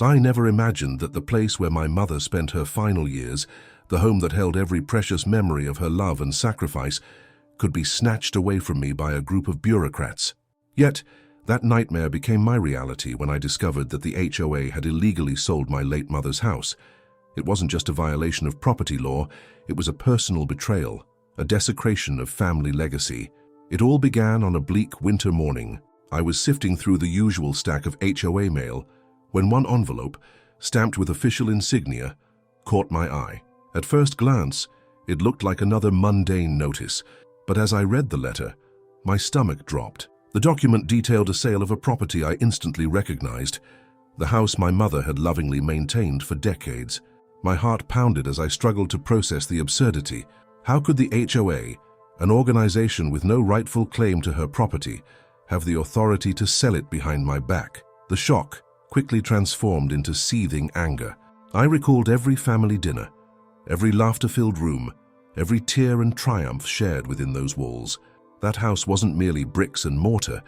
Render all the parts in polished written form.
I never imagined that the place where my mother spent her final years, the home that held every precious memory of her love and sacrifice, could be snatched away from me by a group of bureaucrats. Yet, that nightmare became my reality when I discovered that the HOA had illegally sold my late mother's house. It wasn't just a violation of property law, it was a personal betrayal, a desecration of family legacy. It all began on a bleak winter morning. I was sifting through the usual stack of HOA mail when one envelope, stamped with official insignia, caught my eye. At first glance, it looked like another mundane notice, but as I read the letter, my stomach dropped. The document detailed a sale of a property I instantly recognized, the house my mother had lovingly maintained for decades. My heart pounded as I struggled to process the absurdity. How could the HOA, an organization with no rightful claim to her property, have the authority to sell it behind my back? The shock quickly transformed into seething anger. I recalled every family dinner, every laughter-filled room, every tear and triumph shared within those walls. That house wasn't merely bricks and mortar,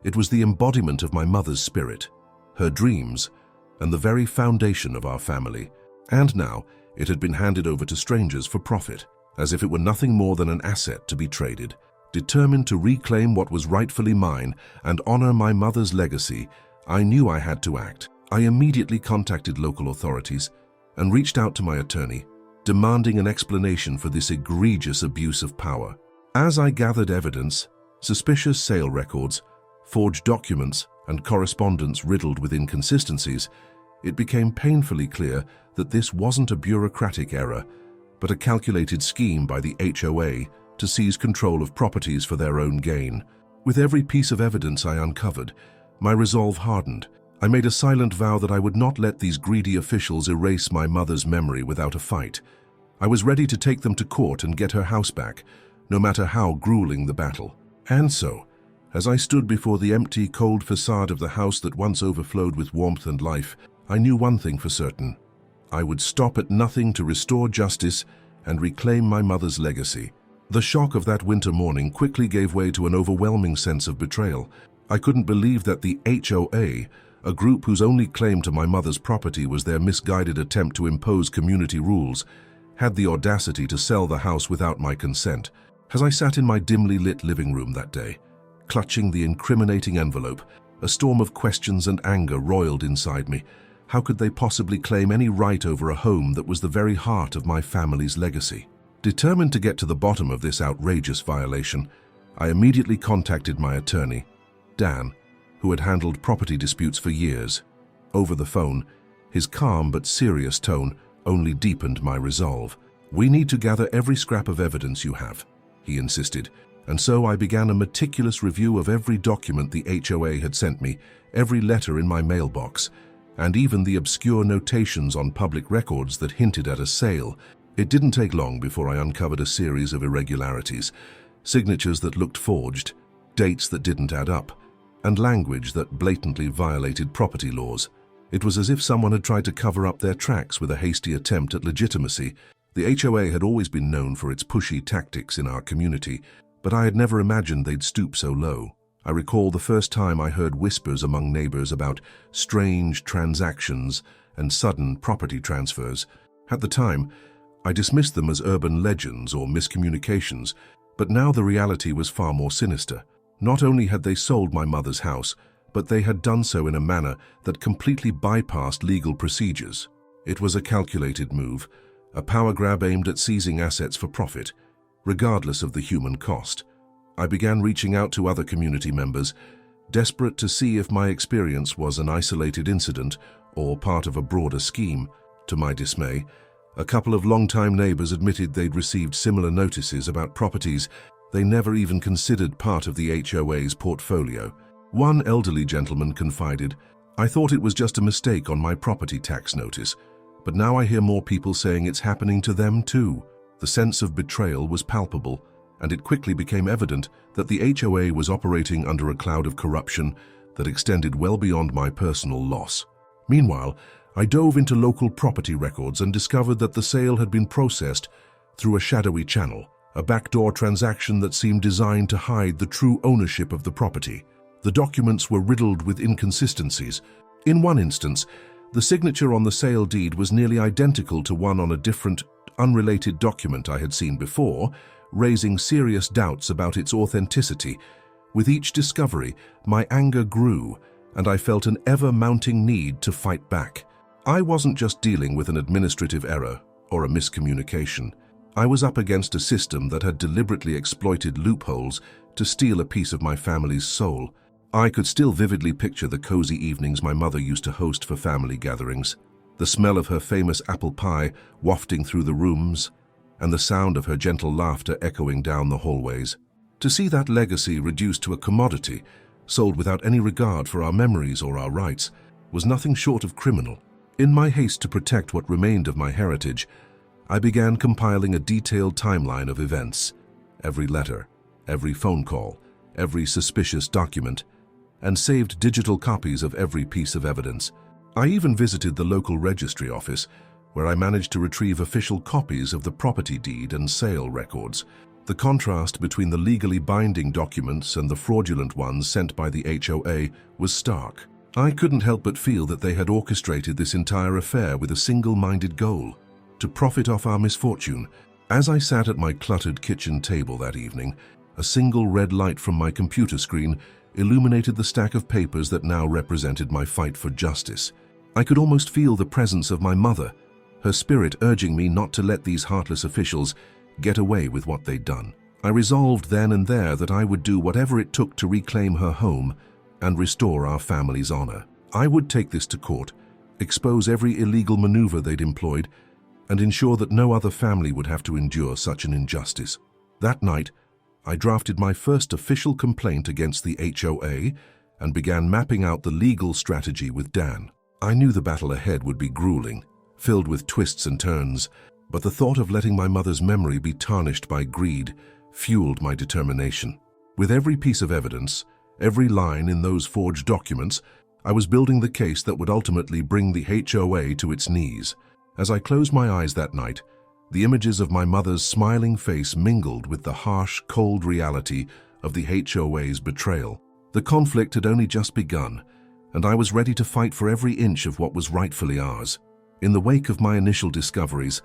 it was the embodiment of my mother's spirit, her dreams, and the very foundation of our family. And now, it had been handed over to strangers for profit, as if it were nothing more than an asset to be traded. Determined to reclaim what was rightfully mine and honor my mother's legacy, I knew I had to act. I immediately contacted local authorities and reached out to my attorney, demanding an explanation for this egregious abuse of power. As I gathered evidence, suspicious sale records, forged documents, and correspondence riddled with inconsistencies, it became painfully clear that this wasn't a bureaucratic error, but a calculated scheme by the HOA to seize control of properties for their own gain. With every piece of evidence I uncovered, my resolve hardened. I made a silent vow that I would not let these greedy officials erase my mother's memory without a fight. I was ready to take them to court and get her house back, no matter how grueling the battle. And so, as I stood before the empty, cold facade of the house that once overflowed with warmth and life, I knew one thing for certain. I would stop at nothing to restore justice and reclaim my mother's legacy. The shock of that winter morning quickly gave way to an overwhelming sense of betrayal. I couldn't believe that the HOA, a group whose only claim to my mother's property was their misguided attempt to impose community rules, had the audacity to sell the house without my consent. As I sat in my dimly lit living room that day, clutching the incriminating envelope, a storm of questions and anger roiled inside me. How could they possibly claim any right over a home that was the very heart of my family's legacy? Determined to get to the bottom of this outrageous violation, I immediately contacted my attorney, Dan, who had handled property disputes for years. Over the phone, his calm but serious tone only deepened my resolve. "We need to gather every scrap of evidence you have," he insisted, and so I began a meticulous review of every document the HOA had sent me, every letter in my mailbox, and even the obscure notations on public records that hinted at a sale. It didn't take long before I uncovered a series of irregularities, signatures that looked forged, dates that didn't add up, and language that blatantly violated property laws. It was as if someone had tried to cover up their tracks with a hasty attempt at legitimacy. The HOA had always been known for its pushy tactics in our community, but I had never imagined they'd stoop so low. I recall the first time I heard whispers among neighbors about strange transactions and sudden property transfers. At the time, I dismissed them as urban legends or miscommunications, but now the reality was far more sinister. Not only had they sold my mother's house, but they had done so in a manner that completely bypassed legal procedures. It was a calculated move, a power grab aimed at seizing assets for profit, regardless of the human cost. I began reaching out to other community members, desperate to see if my experience was an isolated incident or part of a broader scheme. To my dismay, a couple of longtime neighbors admitted they'd received similar notices about properties they never even considered part of the HOA's portfolio. One elderly gentleman confided, "I thought it was just a mistake on my property tax notice, but now I hear more people saying it's happening to them too." The sense of betrayal was palpable, and it quickly became evident that the HOA was operating under a cloud of corruption that extended well beyond my personal loss. Meanwhile, I dove into local property records and discovered that the sale had been processed through a shadowy channel, a backdoor transaction that seemed designed to hide the true ownership of the property. The documents were riddled with inconsistencies. In one instance, The signature on the sale deed was nearly identical to one on a different, unrelated document I had seen before, raising serious doubts about its authenticity. With each discovery, my anger grew, and I felt an ever-mounting need to fight back. I wasn't just dealing with an administrative error or a miscommunication. I was up against a system that had deliberately exploited loopholes to steal a piece of my family's soul. I could still vividly picture the cozy evenings my mother used to host for family gatherings, the smell of her famous apple pie wafting through the rooms, and the sound of her gentle laughter echoing down the hallways. To see that legacy reduced to a commodity, sold without any regard for our memories or our rights, was nothing short of criminal. In my haste to protect what remained of my heritage, I began compiling a detailed timeline of events, every letter, every phone call, every suspicious document, and saved digital copies of every piece of evidence. I even visited the local registry office, where I managed to retrieve official copies of the property deed and sale records. The contrast between the legally binding documents and the fraudulent ones sent by the HOA was stark. I couldn't help but feel that they had orchestrated this entire affair with a single-minded goal: to profit off our misfortune. As I sat at my cluttered kitchen table that evening, a single red light from my computer screen illuminated the stack of papers that now represented my fight for justice. I could almost feel the presence of my mother, her spirit urging me not to let these heartless officials get away with what they'd done. I resolved then and there that I would do whatever it took to reclaim her home and restore our family's honor. I would take this to court, expose every illegal maneuver they'd employed, and ensure that no other family would have to endure such an injustice. That night, I drafted my first official complaint against the HOA and began mapping out the legal strategy with Dan. I knew the battle ahead would be grueling, filled with twists and turns, but the thought of letting my mother's memory be tarnished by greed fueled my determination. With every piece of evidence, every line in those forged documents, I was building the case that would ultimately bring the HOA to its knees. As I closed my eyes that night, the images of my mother's smiling face mingled with the harsh, cold reality of the HOA's betrayal. The conflict had only just begun, and I was ready to fight for every inch of what was rightfully ours. In the wake of my initial discoveries,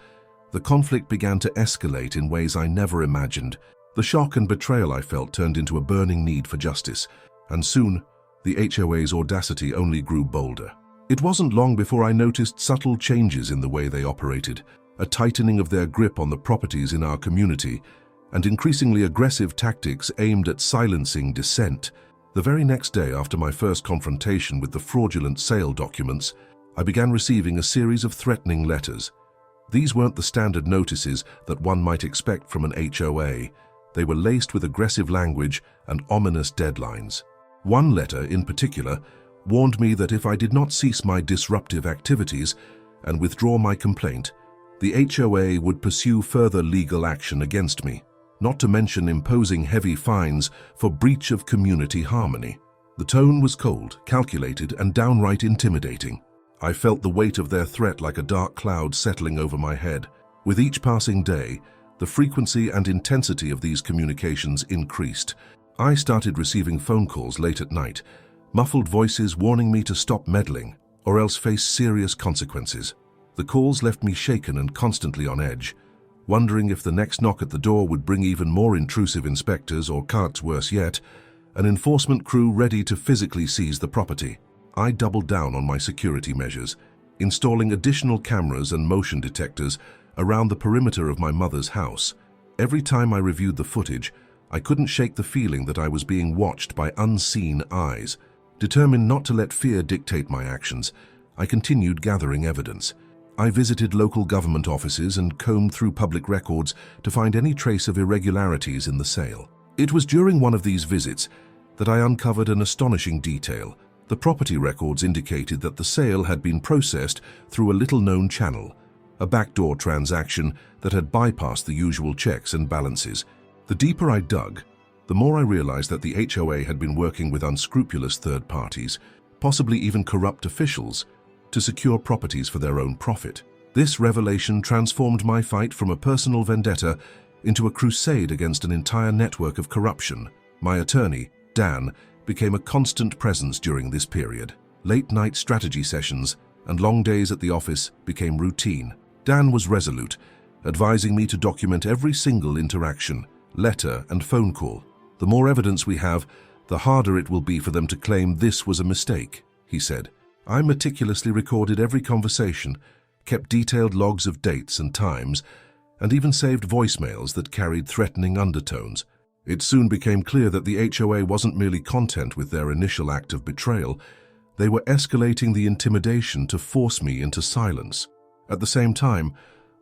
the conflict began to escalate in ways I never imagined. The shock and betrayal I felt turned into a burning need for justice, and soon, the HOA's audacity only grew bolder. It wasn't long before I noticed subtle changes in the way they operated, a tightening of their grip on the properties in our community, and increasingly aggressive tactics aimed at silencing dissent. The very next day after my first confrontation with the fraudulent sale documents, I began receiving a series of threatening letters. These weren't the standard notices that one might expect from an HOA. They were laced with aggressive language and ominous deadlines. One letter, in particular, warned me that if I did not cease my disruptive activities and withdraw my complaint, the HOA would pursue further legal action against me, not to mention imposing heavy fines for breach of community harmony. The tone was cold, calculated, and downright intimidating. I felt the weight of their threat like a dark cloud settling over my head. With each passing day, the frequency and intensity of these communications increased. I started receiving phone calls late at night, muffled voices warning me to stop meddling, or else face serious consequences. The calls left me shaken and constantly on edge, wondering if the next knock at the door would bring even more intrusive inspectors or, worse yet, an enforcement crew ready to physically seize the property. I doubled down on my security measures, installing additional cameras and motion detectors around the perimeter of my mother's house. Every time I reviewed the footage, I couldn't shake the feeling that I was being watched by unseen eyes. Determined not to let fear dictate my actions, I continued gathering evidence. I visited local government offices and combed through public records to find any trace of irregularities in the sale. It was during one of these visits that I uncovered an astonishing detail. The property records indicated that the sale had been processed through a little-known channel, a backdoor transaction that had bypassed the usual checks and balances. The deeper I dug, the more I realized that the HOA had been working with unscrupulous third parties, possibly even corrupt officials, to secure properties for their own profit. This revelation transformed my fight from a personal vendetta into a crusade against an entire network of corruption. My attorney, Dan, became a constant presence during this period. Late-night strategy sessions, and long days at the office became routine. Dan was resolute, advising me to document every single interaction, letter, and phone call. The more evidence we have, the harder it will be for them to claim this was a mistake, he said. I meticulously recorded every conversation, kept detailed logs of dates and times, and even saved voicemails that carried threatening undertones. It soon became clear that the HOA wasn't merely content with their initial act of betrayal. They were escalating the intimidation to force me into silence. At the same time,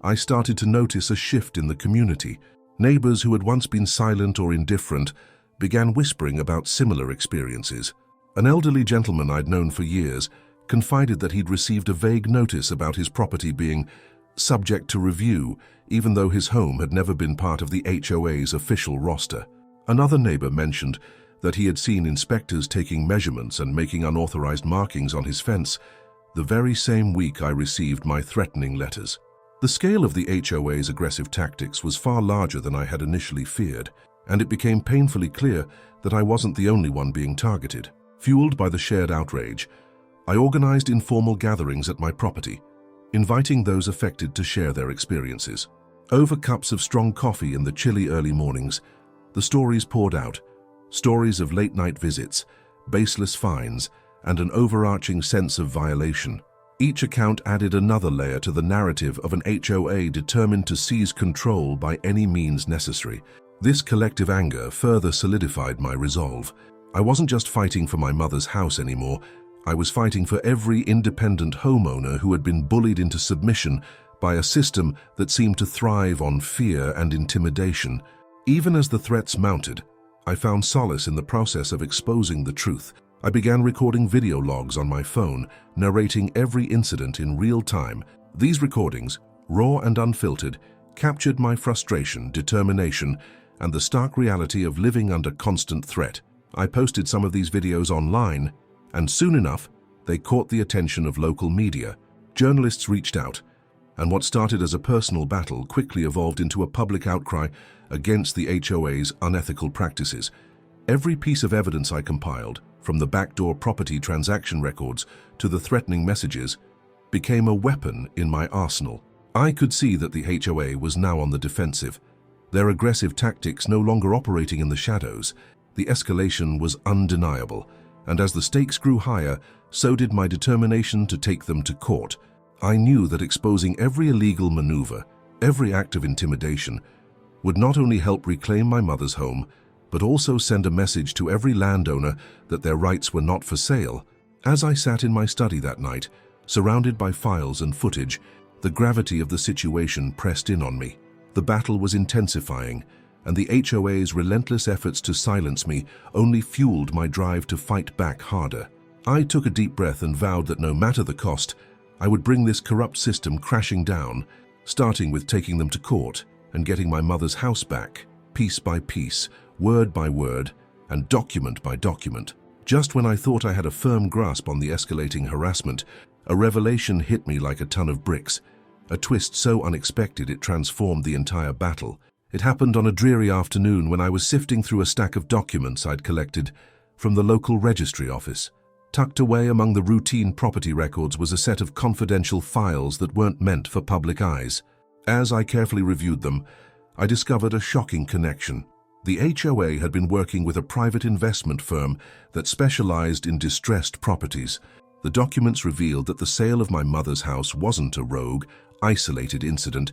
I started to notice a shift in the community. Neighbors who had once been silent or indifferent began whispering about similar experiences. An elderly gentleman I'd known for years confided that he'd received a vague notice about his property being subject to review, even though his home had never been part of the HOA's official roster. Another neighbor mentioned that he had seen inspectors taking measurements and making unauthorized markings on his fence the very same week I received my threatening letters. The scale of the HOA's aggressive tactics was far larger than I had initially feared, and it became painfully clear that I wasn't the only one being targeted. Fueled by the shared outrage, I organized informal gatherings at my property, inviting those affected to share their experiences. Over cups of strong coffee in the chilly early mornings, the stories poured out, stories of late-night visits, baseless fines, and an overarching sense of violation. Each account added another layer to the narrative of an HOA determined to seize control by any means necessary. This collective anger further solidified my resolve. I wasn't just fighting for my mother's house anymore. I was fighting for every independent homeowner who had been bullied into submission by a system that seemed to thrive on fear and intimidation. Even as the threats mounted, I found solace in the process of exposing the truth. I began recording video logs on my phone, narrating every incident in real time. These recordings, raw and unfiltered, captured my frustration, determination, and the stark reality of living under constant threat. I posted some of these videos online, and soon enough, they caught the attention of local media. Journalists reached out, and what started as a personal battle quickly evolved into a public outcry against the HOA's unethical practices. Every piece of evidence I compiled, from the backdoor property transaction records to the threatening messages, became a weapon in my arsenal. I could see that the HOA was now on the defensive, their aggressive tactics no longer operating in the shadows. The escalation was undeniable, and as the stakes grew higher, so did my determination to take them to court. I knew that exposing every illegal maneuver, every act of intimidation, would not only help reclaim my mother's home, but also send a message to every landowner that their rights were not for sale. As I sat in my study that night, surrounded by files and footage, the gravity of the situation pressed in on me. The battle was intensifying, and the HOA's relentless efforts to silence me only fueled my drive to fight back harder. I took a deep breath and vowed that no matter the cost, I would bring this corrupt system crashing down, starting with taking them to court and getting my mother's house back, piece by piece, word by word, and document by document. Just when I thought I had a firm grasp on the escalating harassment, a revelation hit me like a ton of bricks, a twist so unexpected it transformed the entire battle. It happened on a dreary afternoon when I was sifting through a stack of documents I'd collected from the local registry office. Tucked away among the routine property records was a set of confidential files that weren't meant for public eyes. As I carefully reviewed them, I discovered a shocking connection. The HOA had been working with a private investment firm that specialized in distressed properties. The documents revealed that the sale of my mother's house wasn't a rogue, isolated incident.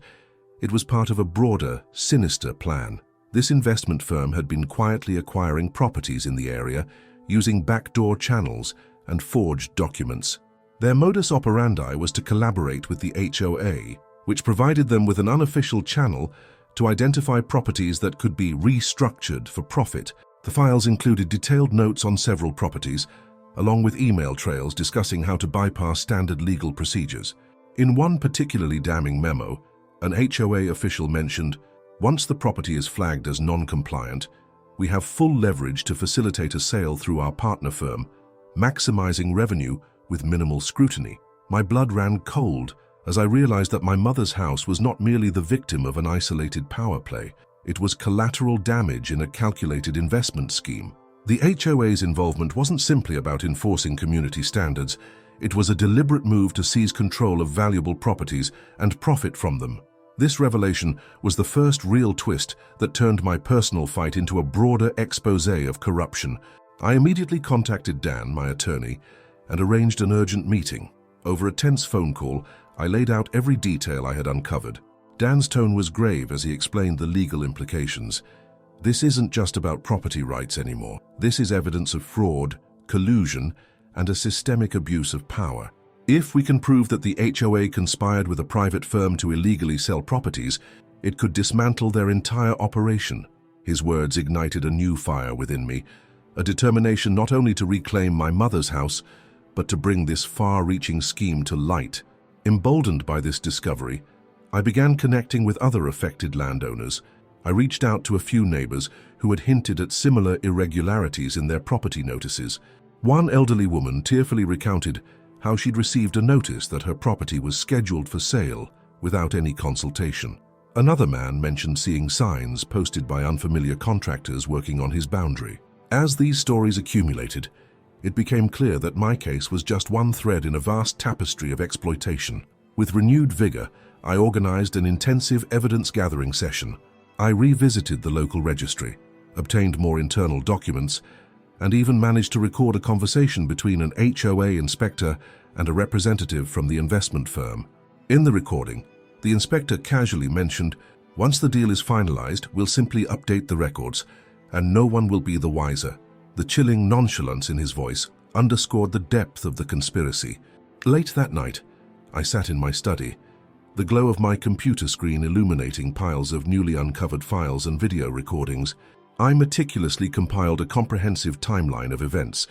It was part of a broader, sinister plan. This investment firm had been quietly acquiring properties in the area, using backdoor channels and forged documents. Their modus operandi was to collaborate with the HOA, which provided them with an unofficial channel to identify properties that could be restructured for profit. The files included detailed notes on several properties, along with email trails discussing how to bypass standard legal procedures. In one particularly damning memo, an HOA official mentioned, "Once the property is flagged as non-compliant, we have full leverage to facilitate a sale through our partner firm, maximizing revenue with minimal scrutiny." My blood ran cold as I realized that my mother's house was not merely the victim of an isolated power play. It was collateral damage in a calculated investment scheme. The HOA's involvement wasn't simply about enforcing community standards. It was a deliberate move to seize control of valuable properties and profit from them. This revelation was the first real twist that turned my personal fight into a broader exposé of corruption. I immediately contacted Dan, my attorney, and arranged an urgent meeting. Over a tense phone call, I laid out every detail I had uncovered. Dan's tone was grave as he explained the legal implications. This isn't just about property rights anymore. This is evidence of fraud, collusion, and a systemic abuse of power. If we can prove that the HOA conspired with a private firm to illegally sell properties, it could dismantle their entire operation. His words ignited a new fire within me, a determination not only to reclaim my mother's house, but to bring this far-reaching scheme to light. Emboldened by this discovery, I began connecting with other affected landowners. I reached out to a few neighbors who had hinted at similar irregularities in their property notices. One elderly woman tearfully recounted how she'd received a notice that her property was scheduled for sale without any consultation. Another man mentioned seeing signs posted by unfamiliar contractors working on his boundary. As these stories accumulated, it became clear that my case was just one thread in a vast tapestry of exploitation. With renewed vigor, I organized an intensive evidence-gathering session. I revisited the local registry, obtained more internal documents, and even managed to record a conversation between an HOA inspector and a representative from the investment firm. In the recording, the inspector casually mentioned, "Once the deal is finalized, we'll simply update the records, and no one will be the wiser." The chilling nonchalance in his voice underscored the depth of the conspiracy. Late that night, I sat in my study, the glow of my computer screen illuminating piles of newly uncovered files and video recordings. I meticulously compiled a comprehensive timeline of events,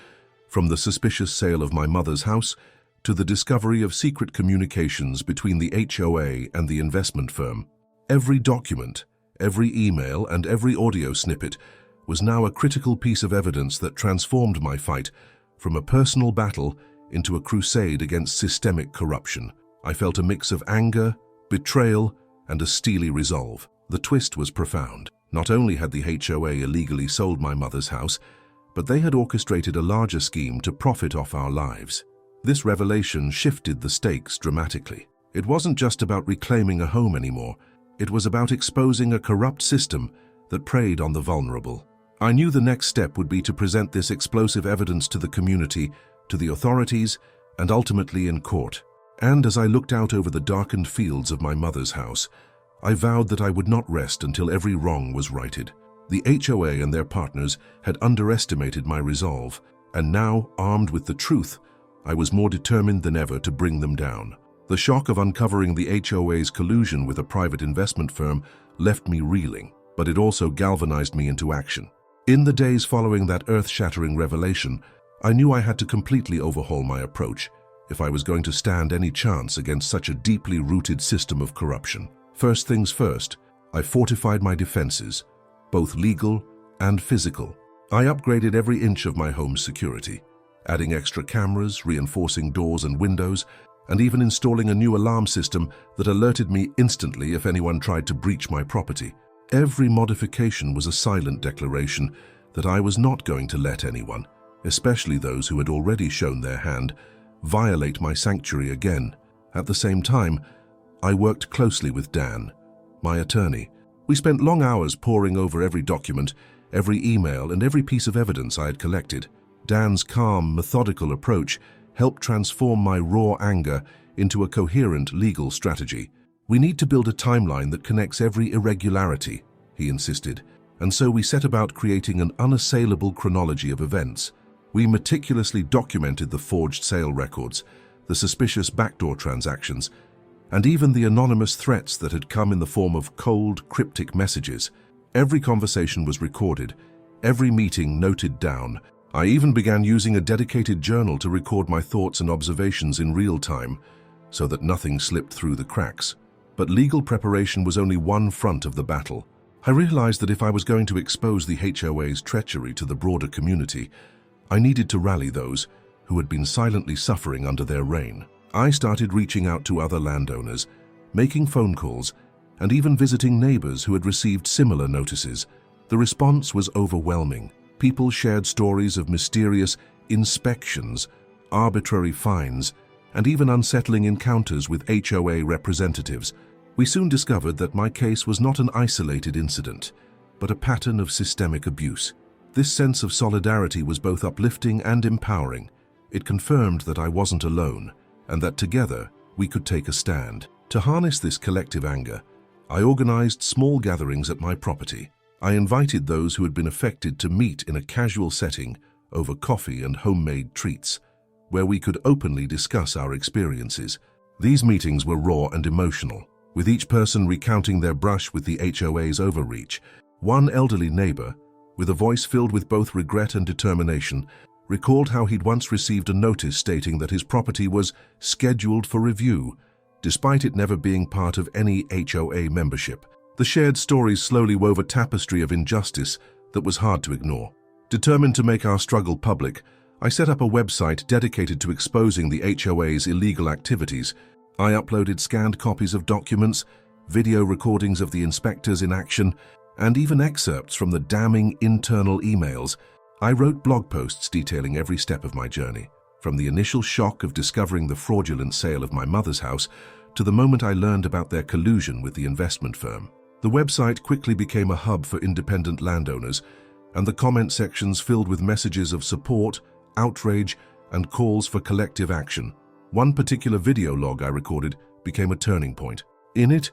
from the suspicious sale of my mother's house to the discovery of secret communications between the HOA and the investment firm. Every document, every email, and every audio snippet was now a critical piece of evidence that transformed my fight from a personal battle into a crusade against systemic corruption. I felt a mix of anger, betrayal, and a steely resolve. The twist was profound. Not only had the HOA illegally sold my mother's house, but they had orchestrated a larger scheme to profit off our lives. This revelation shifted the stakes dramatically. It wasn't just about reclaiming a home anymore. It was about exposing a corrupt system that preyed on the vulnerable. I knew the next step would be to present this explosive evidence to the community, to the authorities, and ultimately in court. And as I looked out over the darkened fields of my mother's house, I vowed that I would not rest until every wrong was righted. The HOA and their partners had underestimated my resolve, and now, armed with the truth, I was more determined than ever to bring them down. The shock of uncovering the HOA's collusion with a private investment firm left me reeling, but it also galvanized me into action. In the days following that earth-shattering revelation, I knew I had to completely overhaul my approach if I was going to stand any chance against such a deeply rooted system of corruption. First things first, I fortified my defenses, both legal and physical. I upgraded every inch of my home's security, adding extra cameras, reinforcing doors and windows, and even installing a new alarm system that alerted me instantly if anyone tried to breach my property. Every modification was a silent declaration that I was not going to let anyone, especially those who had already shown their hand, violate my sanctuary again. At the same time, I worked closely with Dan, my attorney. We spent long hours poring over every document, every email, and every piece of evidence I had collected. Dan's calm, methodical approach helped transform my raw anger into a coherent legal strategy. "We need to build a timeline that connects every irregularity," he insisted, and so we set about creating an unassailable chronology of events. We meticulously documented the forged sale records, the suspicious backdoor transactions, and even the anonymous threats that had come in the form of cold, cryptic messages. Every conversation was recorded, every meeting noted down. I even began using a dedicated journal to record my thoughts and observations in real time, so that nothing slipped through the cracks. But legal preparation was only one front of the battle. I realized that if I was going to expose the HOA's treachery to the broader community, I needed to rally those who had been silently suffering under their reign. I started reaching out to other landowners, making phone calls, and even visiting neighbors who had received similar notices. The response was overwhelming. People shared stories of mysterious inspections, arbitrary fines, and even unsettling encounters with HOA representatives. We soon discovered that my case was not an isolated incident, but a pattern of systemic abuse. This sense of solidarity was both uplifting and empowering. It confirmed that I wasn't alone, and that together we could take a stand. To harness this collective anger, I organized small gatherings at my property. I invited those who had been affected to meet in a casual setting over coffee and homemade treats, where we could openly discuss our experiences. These meetings were raw and emotional, with each person recounting their brush with the HOA's overreach. One elderly neighbor, with a voice filled with both regret and determination, recalled how he'd once received a notice stating that his property was scheduled for review, despite it never being part of any HOA membership. The shared stories slowly wove a tapestry of injustice that was hard to ignore. Determined to make our struggle public, I set up a website dedicated to exposing the HOA's illegal activities. I uploaded scanned copies of documents, video recordings of the inspectors in action, and even excerpts from the damning internal emails. I wrote blog posts detailing every step of my journey, from the initial shock of discovering the fraudulent sale of my mother's house to the moment I learned about their collusion with the investment firm. The website quickly became a hub for independent landowners, and the comment sections filled with messages of support, outrage, and calls for collective action. One particular video log I recorded became a turning point. In it,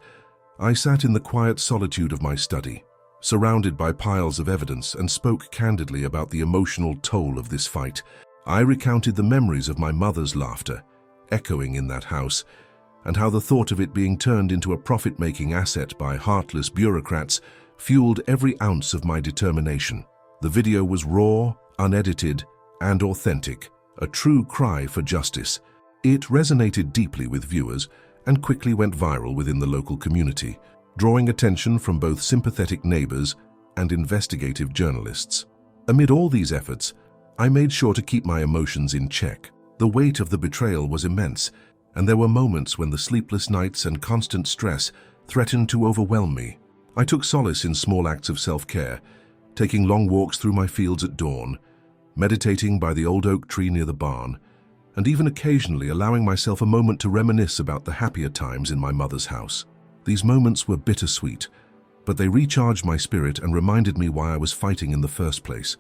I sat in the quiet solitude of my study, surrounded by piles of evidence, and spoke candidly about the emotional toll of this fight. I recounted the memories of my mother's laughter, echoing in that house, and how the thought of it being turned into a profit-making asset by heartless bureaucrats fueled every ounce of my determination. The video was raw, unedited, and authentic, a true cry for justice. It resonated deeply with viewers and quickly went viral within the local community, drawing attention from both sympathetic neighbors and investigative journalists. Amid all these efforts, I made sure to keep my emotions in check. The weight of the betrayal was immense, and there were moments when the sleepless nights and constant stress threatened to overwhelm me. I took solace in small acts of self-care, taking long walks through my fields at dawn, meditating by the old oak tree near the barn, and even occasionally allowing myself a moment to reminisce about the happier times in my mother's house. These moments were bittersweet, but they recharged my spirit and reminded me why I was fighting in the first place.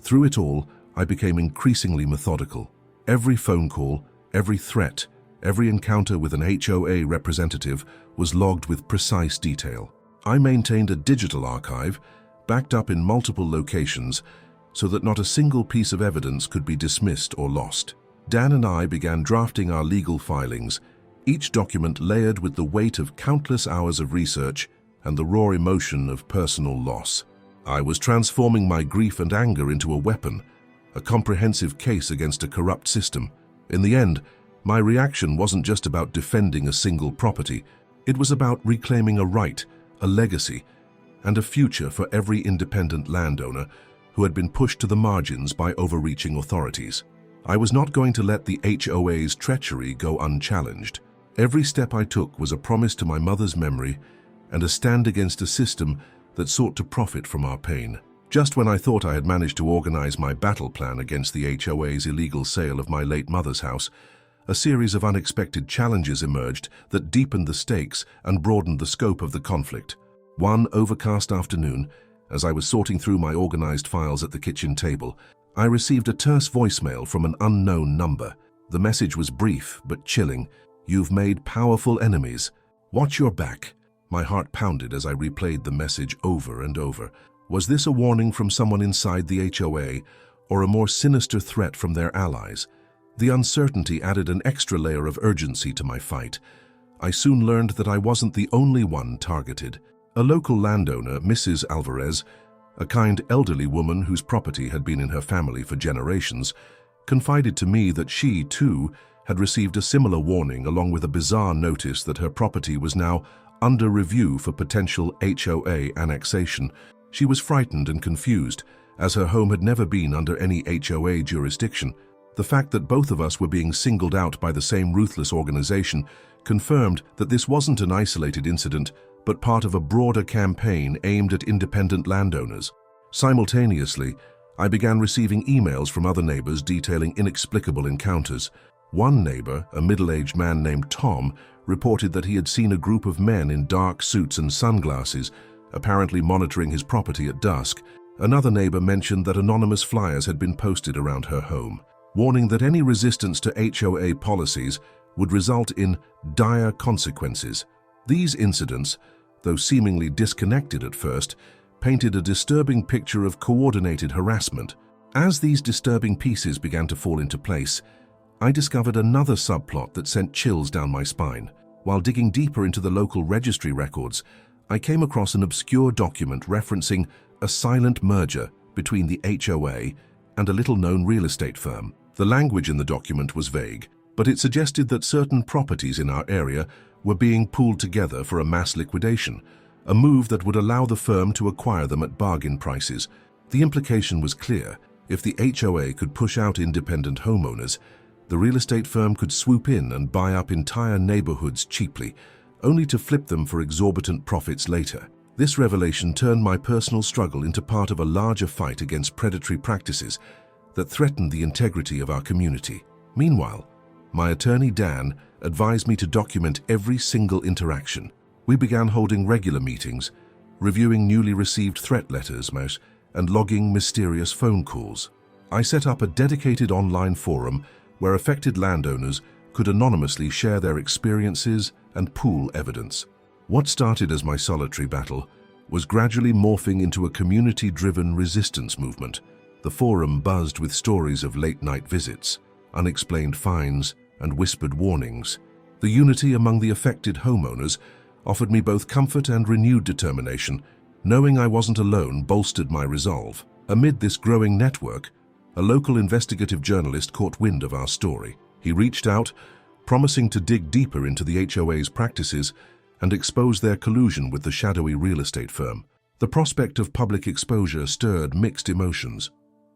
Through it all, I became increasingly methodical. Every phone call, every threat, every encounter with an HOA representative was logged with precise detail. I maintained a digital archive, backed up in multiple locations, so that not a single piece of evidence could be dismissed or lost. Dan and I began drafting our legal filings, each document layered with the weight of countless hours of research and the raw emotion of personal loss. I was transforming my grief and anger into a weapon, a comprehensive case against a corrupt system. In the end, my reaction wasn't just about defending a single property. It was about reclaiming a right, a legacy, and a future for every independent landowner who had been pushed to the margins by overreaching authorities. I was not going to let the HOA's treachery go unchallenged. Every step I took was a promise to my mother's memory and a stand against a system that sought to profit from our pain. Just when I thought I had managed to organize my battle plan against the HOA's illegal sale of my late mother's house, a series of unexpected challenges emerged that deepened the stakes and broadened the scope of the conflict. One overcast afternoon, as I was sorting through my organized files at the kitchen table, I received a terse voicemail from an unknown number. The message was brief but chilling. "You've made powerful enemies. Watch your back." My heart pounded as I replayed the message over and over. Was this a warning from someone inside the HOA, or a more sinister threat from their allies? The uncertainty added an extra layer of urgency to my fight. I soon learned that I wasn't the only one targeted. A local landowner, Mrs. Alvarez, a kind elderly woman whose property had been in her family for generations, confided to me that she, too, had received a similar warning along with a bizarre notice that her property was now under review for potential HOA annexation. She was frightened and confused, as her home had never been under any HOA jurisdiction. The fact that both of us were being singled out by the same ruthless organization confirmed that this wasn't an isolated incident, but part of a broader campaign aimed at independent landowners. Simultaneously, I began receiving emails from other neighbors detailing inexplicable encounters. One neighbor, a middle-aged man named Tom, reported that he had seen a group of men in dark suits and sunglasses, apparently monitoring his property at dusk. Another neighbor mentioned that anonymous flyers had been posted around her home, warning that any resistance to HOA policies would result in dire consequences. These incidents, though seemingly disconnected at first, painted a disturbing picture of coordinated harassment. As these disturbing pieces began to fall into place, I discovered another subplot that sent chills down my spine. While digging deeper into the local registry records, I came across an obscure document referencing a silent merger between the HOA and a little-known real estate firm. The language in the document was vague, but it suggested that certain properties in our area were being pooled together for a mass liquidation, a move that would allow the firm to acquire them at bargain prices. The implication was clear. If the HOA could push out independent homeowners, the real estate firm could swoop in and buy up entire neighborhoods cheaply, only to flip them for exorbitant profits later. This revelation turned my personal struggle into part of a larger fight against predatory practices that threatened the integrity of our community. Meanwhile, my attorney Dan advised me to document every single interaction. We began holding regular meetings, reviewing newly received threat letters and logging mysterious phone calls. I set up a dedicated online forum where affected landowners could anonymously share their experiences and pool evidence. What started as my solitary battle was gradually morphing into a community-driven resistance movement. The forum buzzed with stories of late-night visits, unexplained fines, and whispered warnings. The unity among the affected homeowners offered me both comfort and renewed determination. Knowing I wasn't alone bolstered my resolve. Amid this growing network, a local investigative journalist caught wind of our story. He reached out, promising to dig deeper into the HOA's practices and expose their collusion with the shadowy real estate firm. The prospect of public exposure stirred mixed emotions.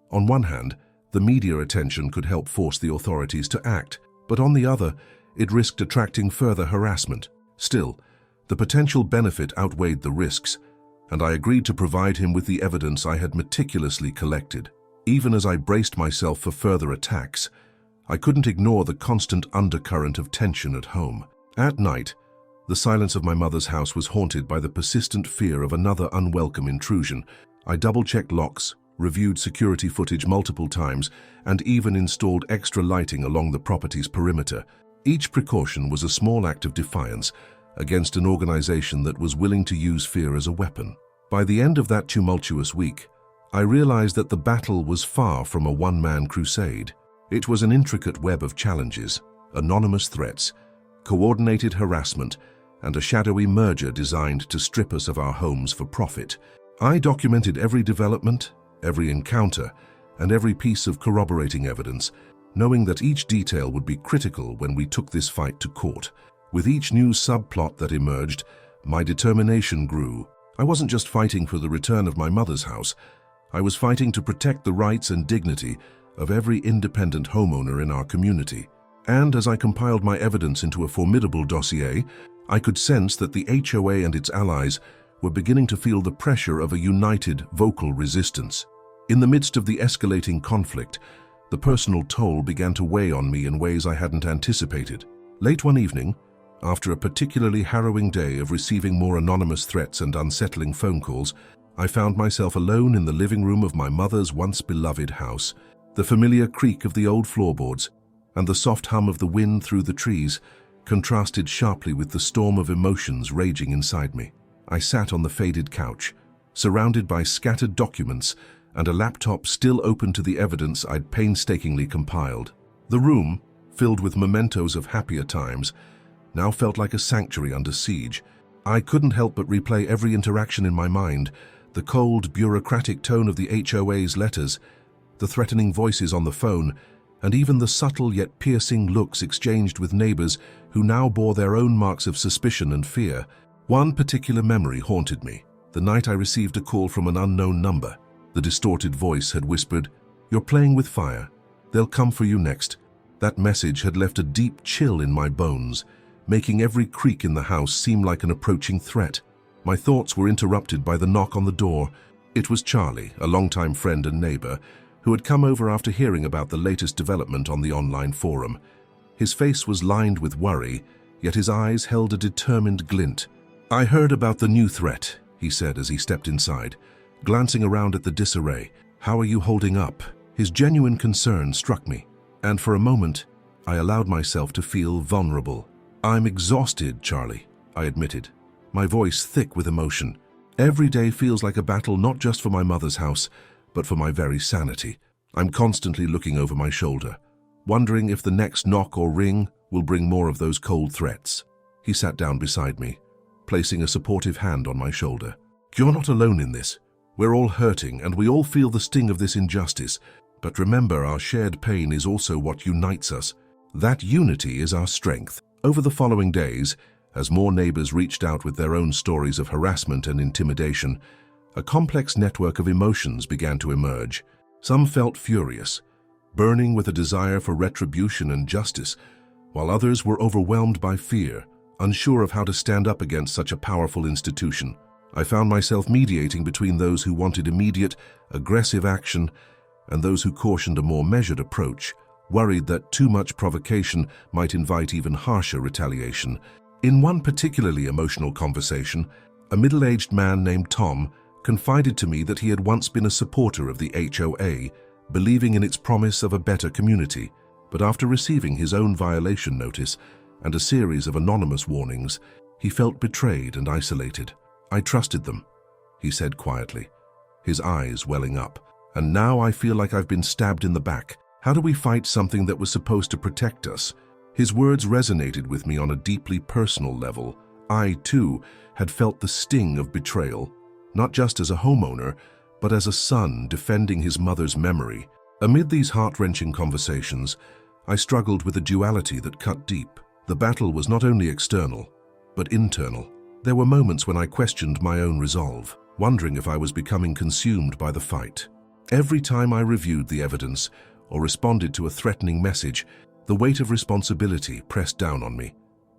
On one hand, the media attention could help force the authorities to act, but on the other, it risked attracting further harassment. Still, the potential benefit outweighed the risks, and I agreed to provide him with the evidence I had meticulously collected. Even as I braced myself for further attacks, I couldn't ignore the constant undercurrent of tension at home. At night, the silence of my mother's house was haunted by the persistent fear of another unwelcome intrusion. I double-checked locks, reviewed security footage multiple times, and even installed extra lighting along the property's perimeter. Each precaution was a small act of defiance against an organization that was willing to use fear as a weapon. By the end of that tumultuous week, I realized that the battle was far from a one-man crusade. It was an intricate web of challenges, anonymous threats, coordinated harassment, and a shadowy merger designed to strip us of our homes for profit. I documented every development, every encounter, and every piece of corroborating evidence, knowing that each detail would be critical when we took this fight to court. With each new subplot that emerged, my determination grew. I wasn't just fighting for the return of my mother's house. I was fighting to protect the rights and dignity of every independent homeowner in our community. And as I compiled my evidence into a formidable dossier, I could sense that the HOA and its allies were beginning to feel the pressure of a united, vocal resistance. In the midst of the escalating conflict, the personal toll began to weigh on me in ways I hadn't anticipated. Late one evening, after a particularly harrowing day of receiving more anonymous threats and unsettling phone calls, I found myself alone in the living room of my mother's once beloved house. The familiar creak of the old floorboards and the soft hum of the wind through the trees contrasted sharply with the storm of emotions raging inside me. I sat on the faded couch, surrounded by scattered documents and a laptop still open to the evidence I'd painstakingly compiled. The room, filled with mementos of happier times, now felt like a sanctuary under siege. I couldn't help but replay every interaction in my mind, the cold, bureaucratic tone of the HOA's letters, the threatening voices on the phone, and even the subtle yet piercing looks exchanged with neighbors who now bore their own marks of suspicion and fear. One particular memory haunted me. The night I received a call from an unknown number. The distorted voice had whispered, "You're playing with fire. They'll come for you next." That message had left a deep chill in my bones, making every creak in the house seem like an approaching threat. My thoughts were interrupted by the knock on the door. It was Charlie, a longtime friend and neighbor, who had come over after hearing about the latest development on the online forum. His face was lined with worry, yet his eyes held a determined glint. "I heard about the new threat," he said as he stepped inside, glancing around at the disarray. "How are you holding up?" His genuine concern struck me, and for a moment, I allowed myself to feel vulnerable. "I'm exhausted, Charlie," I admitted, my voice thick with emotion. "Every day feels like a battle not just for my mother's house, but for my very sanity. I'm constantly looking over my shoulder, wondering if the next knock or ring will bring more of those cold threats." He sat down beside me, placing a supportive hand on my shoulder. "You're not alone in this. We're all hurting, and we all feel the sting of this injustice. But remember, our shared pain is also what unites us. That unity is our strength." Over the following days, as more neighbors reached out with their own stories of harassment and intimidation, a complex network of emotions began to emerge. Some felt furious, burning with a desire for retribution and justice, while others were overwhelmed by fear, unsure of how to stand up against such a powerful institution. I found myself mediating between those who wanted immediate, aggressive action and those who cautioned a more measured approach, worried that too much provocation might invite even harsher retaliation. In one particularly emotional conversation, a middle-aged man named Tom confided to me that he had once been a supporter of the HOA, believing in its promise of a better community. But after receiving his own violation notice and a series of anonymous warnings, he felt betrayed and isolated. "I trusted them," he said quietly, his eyes welling up. "And now I feel like I've been stabbed in the back. How do we fight something that was supposed to protect us?" His words resonated with me on a deeply personal level. I, too, had felt the sting of betrayal, not just as a homeowner, but as a son defending his mother's memory. Amid these heart-wrenching conversations, I struggled with a duality that cut deep. The battle was not only external, but internal. There were moments when I questioned my own resolve, wondering if I was becoming consumed by the fight. Every time I reviewed the evidence or responded to a threatening message, the weight of responsibility pressed down on me.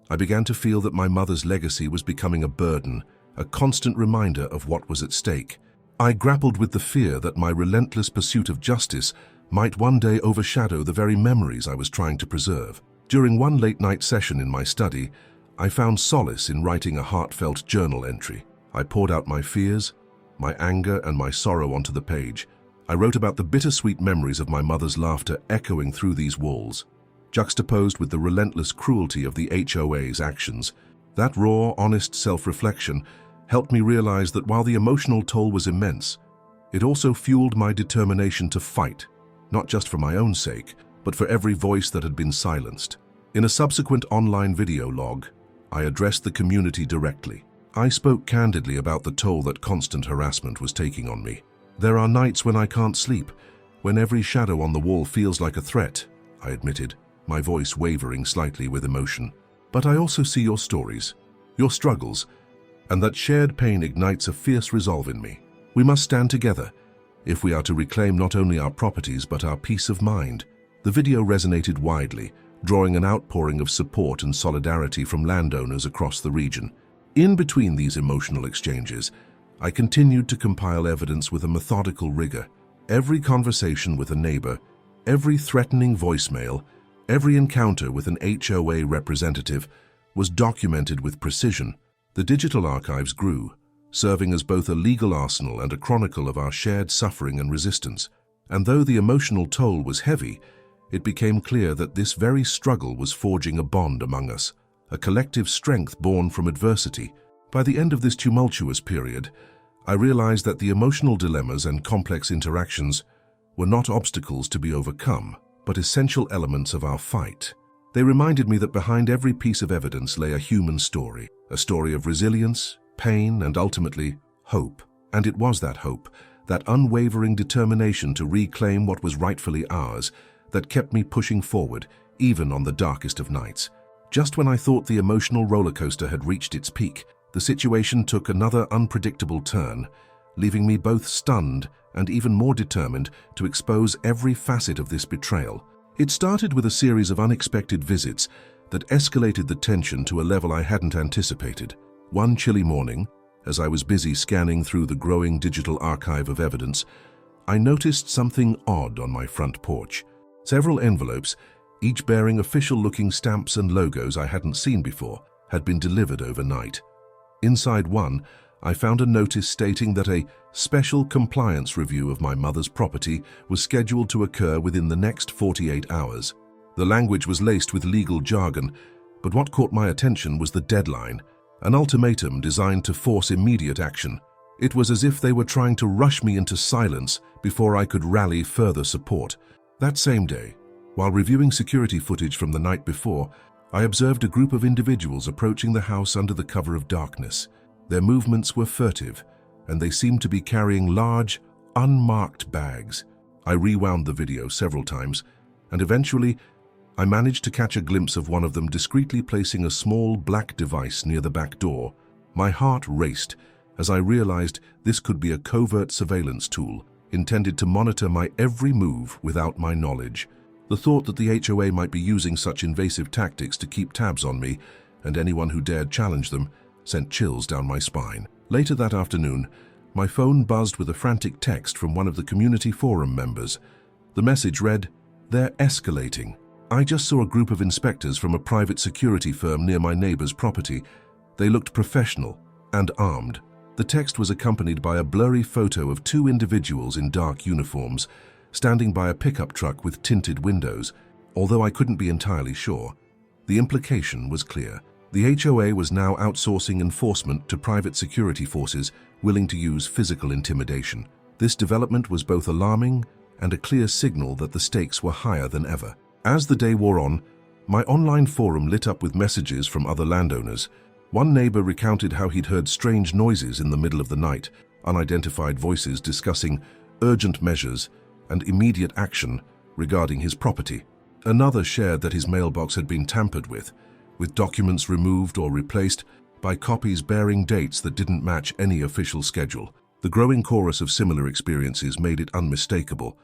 I began to feel that my mother's legacy was becoming a burden, a constant reminder of what was at stake. I grappled with the fear that my relentless pursuit of justice might one day overshadow the very memories I was trying to preserve. During one late-night session in my study, I found solace in writing a heartfelt journal entry. I poured out my fears, my anger, and my sorrow onto the page. I wrote about the bittersweet memories of my mother's laughter echoing through these walls, juxtaposed with the relentless cruelty of the HOA's actions. That raw, honest self-reflection helped me realize that while the emotional toll was immense, it also fueled my determination to fight, not just for my own sake, but for every voice that had been silenced. In a subsequent online video log, I addressed the community directly. I spoke candidly about the toll that constant harassment was taking on me. "There are nights when I can't sleep, when every shadow on the wall feels like a threat," I admitted, my voice wavering slightly with emotion. "But I also see your stories, your struggles, and that shared pain ignites a fierce resolve in me. We must stand together if we are to reclaim not only our properties but our peace of mind." The video resonated widely, drawing an outpouring of support and solidarity from landowners across the region. In between these emotional exchanges, I continued to compile evidence with a methodical rigor. Every conversation with a neighbor, every threatening voicemail, every encounter with an HOA representative was documented with precision. The digital archives grew, serving as both a legal arsenal and a chronicle of our shared suffering and resistance. And though the emotional toll was heavy, it became clear that this very struggle was forging a bond among us, a collective strength born from adversity. By the end of this tumultuous period, I realized that the emotional dilemmas and complex interactions were not obstacles to be overcome, but essential elements of our fight. They reminded me that behind every piece of evidence lay a human story, a story of resilience, pain, and ultimately, hope. And it was that hope, that unwavering determination to reclaim what was rightfully ours, that kept me pushing forward, even on the darkest of nights. Just when I thought the emotional roller coaster had reached its peak, the situation took another unpredictable turn, leaving me both stunned and even more determined to expose every facet of this betrayal. It started with a series of unexpected visits that escalated the tension to a level I hadn't anticipated. One chilly morning, As I was busy scanning through the growing digital archive of evidence, I noticed something odd on my front porch. Several envelopes, each bearing official-looking stamps and logos I hadn't seen before, had been delivered overnight. Inside one, I found a notice stating that a special compliance review of my mother's property was scheduled to occur within the next 48 hours. The language was laced with legal jargon, but what caught my attention was the deadline, an ultimatum designed to force immediate action. It was as if they were trying to rush me into silence before I could rally further support. That same day, while reviewing security footage from the night before, I observed a group of individuals approaching the house under the cover of darkness. Their movements were furtive, and they seemed to be carrying large, unmarked bags. I rewound the video several times, and eventually, I managed to catch a glimpse of one of them discreetly placing a small black device near the back door. My heart raced as I realized this could be a covert surveillance tool intended to monitor my every move without my knowledge. The thought that the HOA might be using such invasive tactics to keep tabs on me and anyone who dared challenge them sent chills down my spine. Later that afternoon, my phone buzzed with a frantic text from one of the community forum members. The message read, "They're escalating. I just saw a group of inspectors from a private security firm near my neighbor's property. They looked professional and armed." The text was accompanied by a blurry photo of two individuals in dark uniforms, standing by a pickup truck with tinted windows. Although I couldn't be entirely sure, the implication was clear. The HOA was now outsourcing enforcement to private security forces willing to use physical intimidation. This development was both alarming and a clear signal that the stakes were higher than ever. As the day wore on, my online forum lit up with messages from other landowners. One neighbor recounted how he'd heard strange noises in the middle of the night, unidentified voices discussing urgent measures and immediate action regarding his property. Another shared that his mailbox had been tampered with documents removed or replaced by copies bearing dates that didn't match any official schedule. The growing chorus of similar experiences made it unmistakable.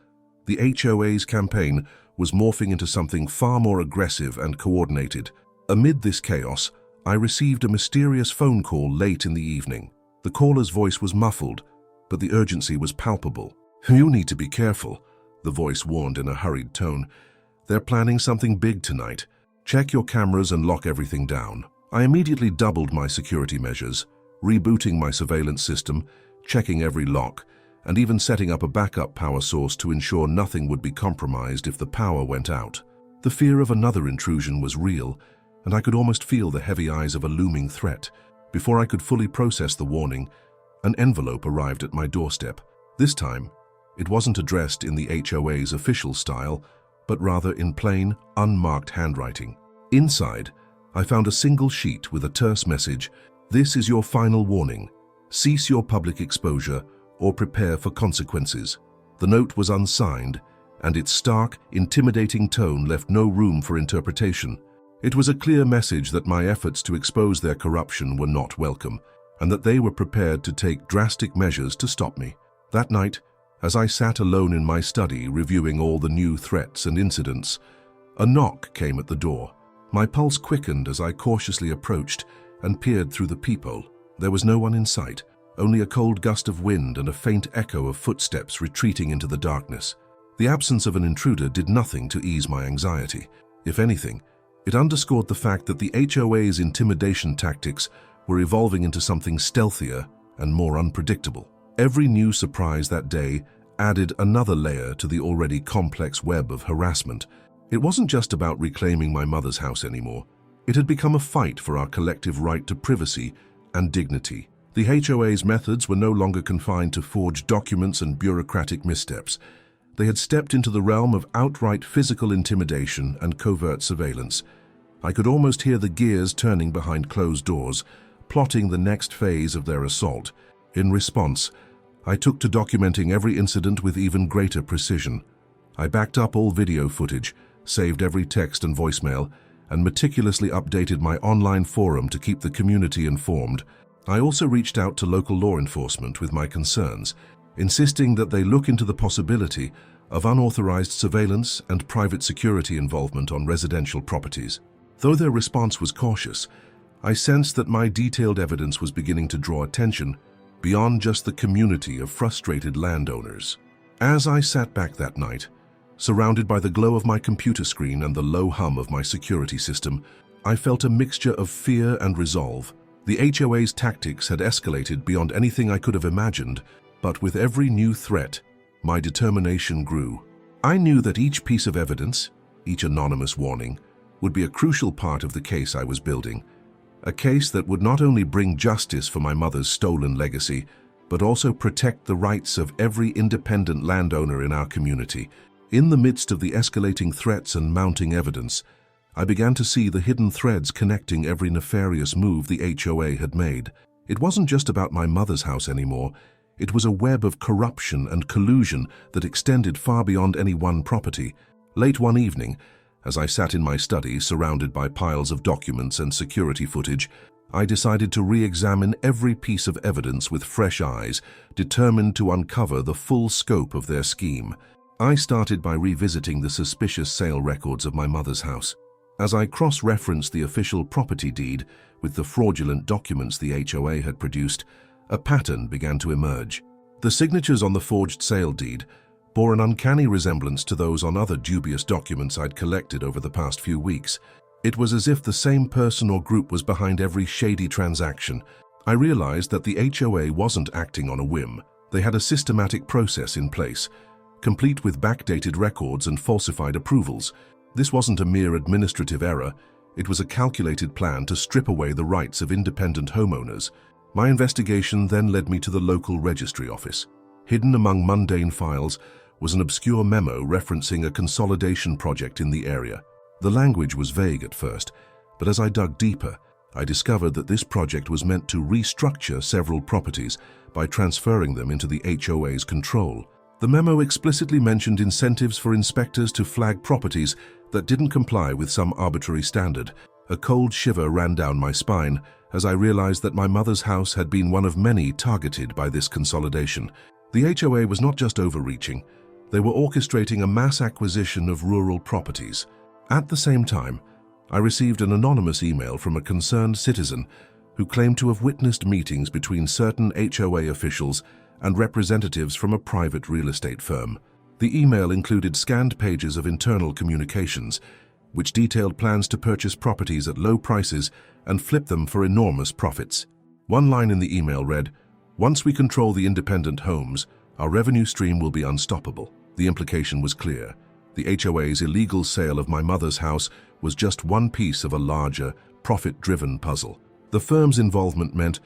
The HOA's campaign was morphing into something far more aggressive and coordinated. Amid this chaos, I received a mysterious phone call late in the evening. The caller's voice was muffled, but the urgency was palpable. "You need to be careful," the voice warned in a hurried tone. "They're planning something big tonight. Check your cameras and lock everything down." I immediately doubled my security measures, rebooting my surveillance system, checking every lock, and even setting up a backup power source to ensure nothing would be compromised if the power went out. The fear of another intrusion was real, and I could almost feel the heavy eyes of a looming threat. Before I could fully process the warning, an envelope arrived at my doorstep. This time, it wasn't addressed in the HOA's official style, but rather in plain, unmarked handwriting. Inside, I found a single sheet with a terse message: "This is your final warning. Cease your public exposure or prepare for consequences." The note was unsigned, and its stark, intimidating tone left no room for interpretation. It was a clear message that my efforts to expose their corruption were not welcome, and that they were prepared to take drastic measures to stop me. That night, as I sat alone in my study reviewing all the new threats and incidents, a knock came at the door. My pulse quickened as I cautiously approached and peered through the peephole. There was no one in sight, only a cold gust of wind and a faint echo of footsteps retreating into the darkness. The absence of an intruder did nothing to ease my anxiety. If anything, it underscored the fact that the HOA's intimidation tactics were evolving into something stealthier and more unpredictable. Every new surprise that day added another layer to the already complex web of harassment. It wasn't just about reclaiming my mother's house anymore. It had become a fight for our collective right to privacy and dignity. The HOA's methods were no longer confined to forged documents and bureaucratic missteps. They had stepped into the realm of outright physical intimidation and covert surveillance. I could almost hear the gears turning behind closed doors, plotting the next phase of their assault. In response, I took to documenting every incident with even greater precision. I backed up all video footage, saved every text and voicemail, and meticulously updated my online forum to keep the community informed. I also reached out to local law enforcement with my concerns, insisting that they look into the possibility of unauthorized surveillance and private security involvement on residential properties. Though their response was cautious, I sensed that my detailed evidence was beginning to draw attention beyond just the community of frustrated landowners. As I sat back that night, surrounded by the glow of my computer screen and the low hum of my security system, I felt a mixture of fear and resolve. The HOA's tactics had escalated beyond anything I could have imagined, but with every new threat, my determination grew. I knew that each piece of evidence, each anonymous warning, would be a crucial part of the case I was building. A case that would not only bring justice for my mother's stolen legacy, but also protect the rights of every independent landowner in our community. In the midst of the escalating threats and mounting evidence, I began to see the hidden threads connecting every nefarious move the HOA had made. It wasn't just about my mother's house anymore. It was a web of corruption and collusion that extended far beyond any one property. Late one evening, as I sat in my study surrounded by piles of documents and security footage, I decided to re-examine every piece of evidence with fresh eyes, determined to uncover the full scope of their scheme. I started by revisiting the suspicious sale records of my mother's house. As I cross-referenced the official property deed with the fraudulent documents the HOA had produced, a pattern began to emerge. The signatures on the forged sale deed bore an uncanny resemblance to those on other dubious documents I'd collected over the past few weeks. It was as if the same person or group was behind every shady transaction. I realized that the HOA wasn't acting on a whim. They had a systematic process in place, complete with backdated records and falsified approvals. This wasn't a mere administrative error. It was a calculated plan to strip away the rights of independent homeowners. My investigation then led me to the local registry office. Hidden among mundane files was an obscure memo referencing a consolidation project in the area. The language was vague at first, but as I dug deeper, I discovered that this project was meant to restructure several properties by transferring them into the HOA's control. The memo explicitly mentioned incentives for inspectors to flag properties that didn't comply with some arbitrary standard. A cold shiver ran down my spine as I realized that my mother's house had been one of many targeted by this consolidation. The HOA was not just overreaching, they were orchestrating a mass acquisition of rural properties. At the same time, I received an anonymous email from a concerned citizen who claimed to have witnessed meetings between certain HOA officials and representatives from a private real estate firm. The email included scanned pages of internal communications, which detailed plans to purchase properties at low prices and flip them for enormous profits. One line in the email read, "Once we control the independent homes, our revenue stream will be unstoppable." The implication was clear. The HOA's illegal sale of my mother's house was just one piece of a larger, profit-driven puzzle. The firm's involvement meant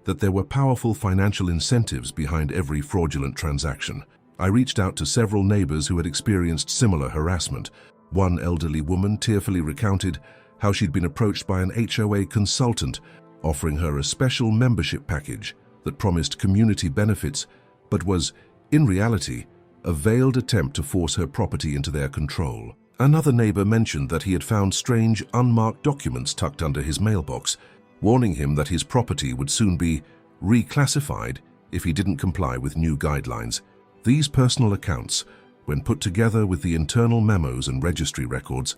that there were powerful financial incentives behind every fraudulent transaction. I reached out to several neighbors who had experienced similar harassment. One elderly woman tearfully recounted how she'd been approached by an HOA consultant offering her a special membership package that promised community benefits but was, in reality, a veiled attempt to force her property into their control. Another neighbor mentioned that he had found strange, unmarked documents tucked under his mailbox, warning him that his property would soon be reclassified if he didn't comply with new guidelines. These personal accounts, when put together with the internal memos and registry records,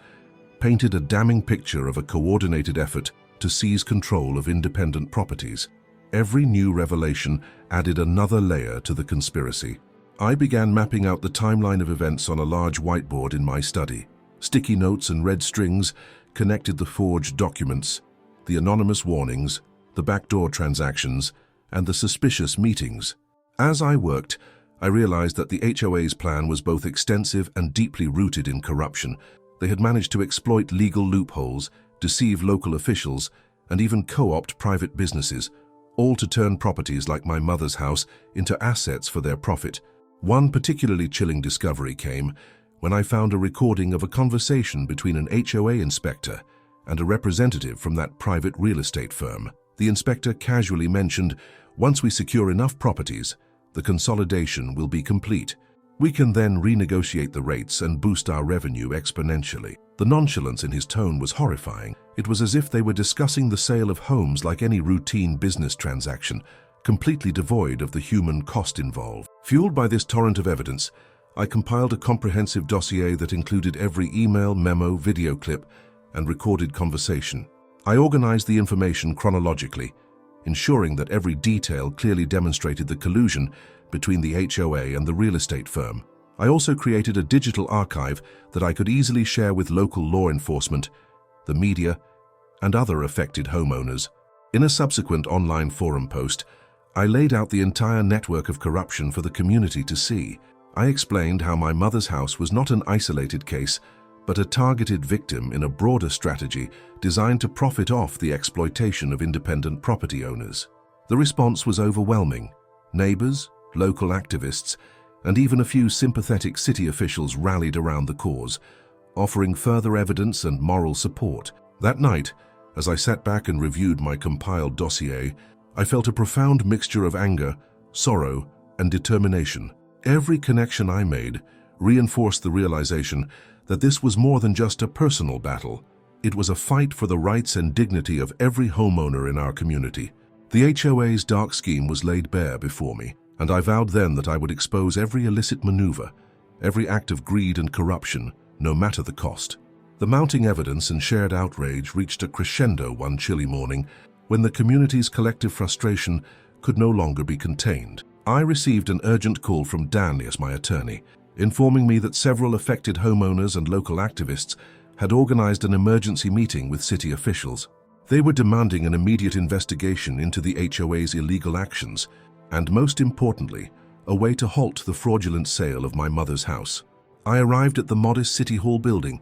painted a damning picture of a coordinated effort to seize control of independent properties. Every new revelation added another layer to the conspiracy. I began mapping out the timeline of events on a large whiteboard in my study. Sticky notes and red strings connected the forged documents, the anonymous warnings, the backdoor transactions, and the suspicious meetings. As I worked, I realized that the HOA's plan was both extensive and deeply rooted in corruption. They had managed to exploit legal loopholes, deceive local officials, and even co-opt private businesses, all to turn properties like my mother's house into assets for their profit. One particularly chilling discovery came when I found a recording of a conversation between an HOA inspector and a representative from that private real estate firm. The inspector casually mentioned, "Once we secure enough properties, the consolidation will be complete. We can then renegotiate the rates and boost our revenue exponentially." The nonchalance in his tone was horrifying. It was as if they were discussing the sale of homes like any routine business transaction, completely devoid of the human cost involved. Fueled by this torrent of evidence, I compiled a comprehensive dossier that included every email, memo, video clip, and recorded conversation. I organized the information chronologically, ensuring that every detail clearly demonstrated the collusion between the HOA and the real estate firm. I also created a digital archive that I could easily share with local law enforcement, the media, and other affected homeowners. In a subsequent online forum post, I laid out the entire network of corruption for the community to see. I explained how my mother's house was not an isolated case, but a targeted victim in a broader strategy designed to profit off the exploitation of independent property owners. The response was overwhelming. Neighbors, local activists, and even a few sympathetic city officials rallied around the cause, offering further evidence and moral support. That night, as I sat back and reviewed my compiled dossier, I felt a profound mixture of anger, sorrow, and determination. Every connection I made reinforced the realization that this was more than just a personal battle. It was a fight for the rights and dignity of every homeowner in our community. The HOA's dark scheme was laid bare before me, and I vowed then that I would expose every illicit maneuver, every act of greed and corruption, no matter the cost. The mounting evidence and shared outrage reached a crescendo one chilly morning when the community's collective frustration could no longer be contained. I received an urgent call from Dan, as my attorney, informing me that several affected homeowners and local activists had organized an emergency meeting with city officials. They were demanding an immediate investigation into the HOA's illegal actions and, most importantly, a way to halt the fraudulent sale of my mother's house. I arrived at the modest City Hall building,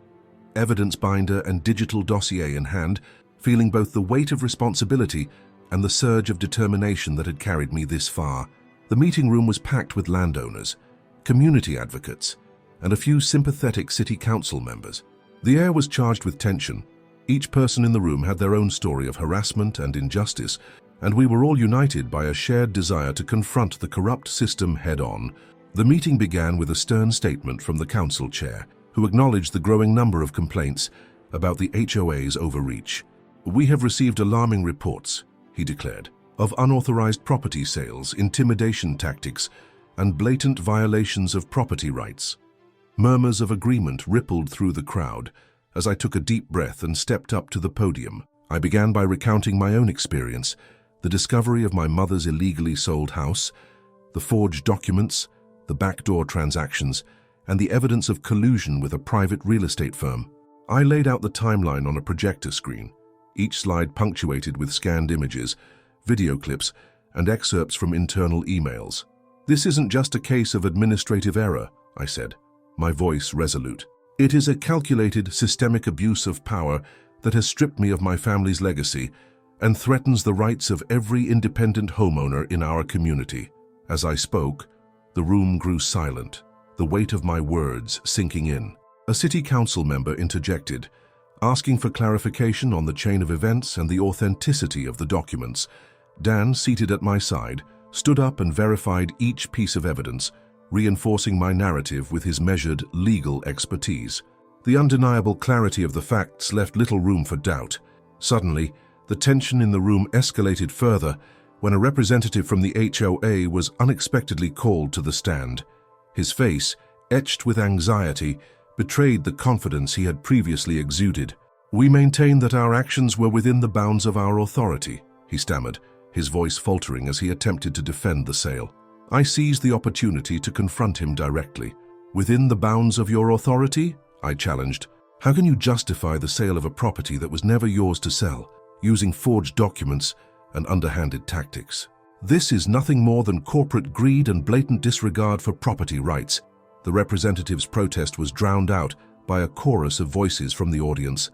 evidence binder and digital dossier in hand, feeling both the weight of responsibility and the surge of determination that had carried me this far. The meeting room was packed with landowners, community advocates, and a few sympathetic city council members. The air was charged with tension. Each person in the room had their own story of harassment and injustice, and we were all united by a shared desire to confront the corrupt system head-on. The meeting began with a stern statement from the council chair, who acknowledged the growing number of complaints about the HOA's overreach. "We have received alarming reports," he declared, "of unauthorized property sales, intimidation tactics, and blatant violations of property rights." Murmurs of agreement rippled through the crowd as I took a deep breath and stepped up to the podium. I began by recounting my own experience, the discovery of my mother's illegally sold house, the forged documents, the backdoor transactions, and the evidence of collusion with a private real estate firm. I laid out the timeline on a projector screen, each slide punctuated with scanned images, video clips, and excerpts from internal emails. "This isn't just a case of administrative error," I said, my voice resolute. "It is a calculated, systemic abuse of power that has stripped me of my family's legacy and threatens the rights of every independent homeowner in our community." As I spoke, the room grew silent, the weight of my words sinking in. A city council member interjected, asking for clarification on the chain of events and the authenticity of the documents. Dan, seated at my side, stood up and verified each piece of evidence, reinforcing my narrative with his measured legal expertise. The undeniable clarity of the facts left little room for doubt. Suddenly, the tension in the room escalated further when a representative from the HOA was unexpectedly called to the stand. His face, etched with anxiety, betrayed the confidence he had previously exuded. "We maintain that our actions were within the bounds of our authority," he stammered, his voice faltering as he attempted to defend the sale. I seized the opportunity to confront him directly. "Within the bounds of your authority?" I challenged. "How can you justify the sale of a property that was never yours to sell, using forged documents and underhanded tactics? This is nothing more than corporate greed and blatant disregard for property rights." The representative's protest was drowned out by a chorus of voices from the audience,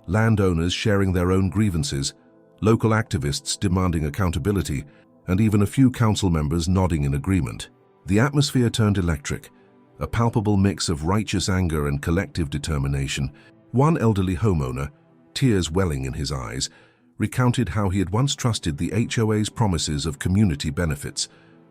landowners sharing their own grievances, local activists demanding accountability, and even a few council members nodding in agreement. The atmosphere turned electric, a palpable mix of righteous anger and collective determination. One elderly homeowner, tears welling in his eyes, recounted how he had once trusted the HOA's promises of community benefits,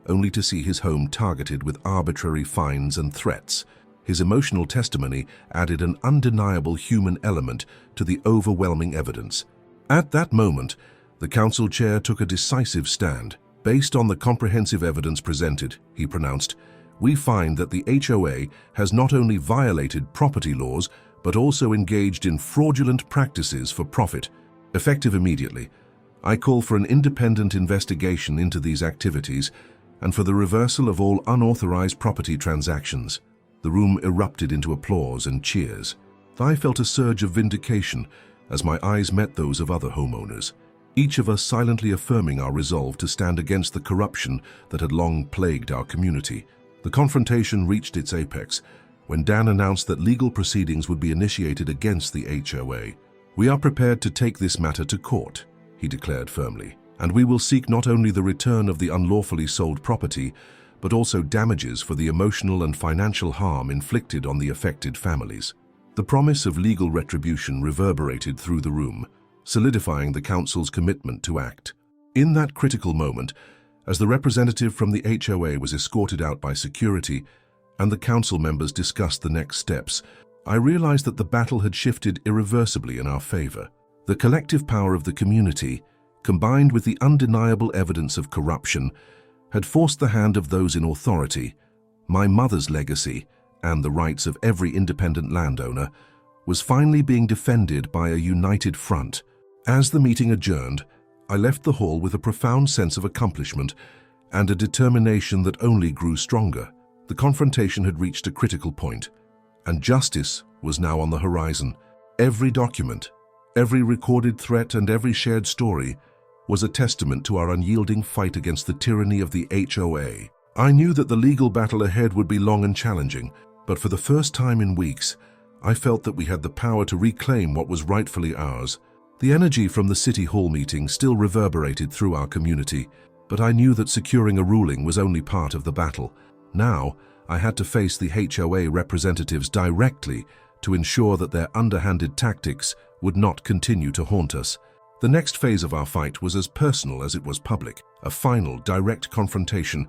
only to see his home targeted with arbitrary fines and threats. His emotional testimony added an undeniable human element to the overwhelming evidence. At that moment, the council chair took a decisive stand. "Based on the comprehensive evidence presented," he pronounced, "we find that the HOA has not only violated property laws, but also engaged in fraudulent practices for profit. Effective immediately, I call for an independent investigation into these activities and for the reversal of all unauthorized property transactions. The room erupted into applause and cheers. I felt a surge of vindication as my eyes met those of other homeowners, each of us silently affirming our resolve to stand against the corruption that had long plagued our community. The confrontation reached its apex when Dan announced that legal proceedings would be initiated against the HOA. "We are prepared to take this matter to court," he declared firmly, "and we will seek not only the return of the unlawfully sold property, but also damages for the emotional and financial harm inflicted on the affected families." The promise of legal retribution reverberated through the room, solidifying the council's commitment to act. In that critical moment, as the representative from the HOA was escorted out by security and the council members discussed the next steps, I realized that the battle had shifted irreversibly in our favor. The collective power of the community, combined with the undeniable evidence of corruption, had forced the hand of those in authority. My mother's legacy, and the rights of every independent landowner, was finally being defended by a united front. As the meeting adjourned, I left the hall with a profound sense of accomplishment and a determination that only grew stronger. The confrontation had reached a critical point, and justice was now on the horizon. Every document, every recorded threat, and every shared story was a testament to our unyielding fight against the tyranny of the HOA. I knew that the legal battle ahead would be long and challenging, but for the first time in weeks, I felt that we had the power to reclaim what was rightfully ours. The energy from the City Hall meeting still reverberated through our community, but I knew that securing a ruling was only part of the battle. Now, I had to face the HOA representatives directly to ensure that their underhanded tactics would not continue to haunt us. The next phase of our fight was as personal as it was public, a final, direct confrontation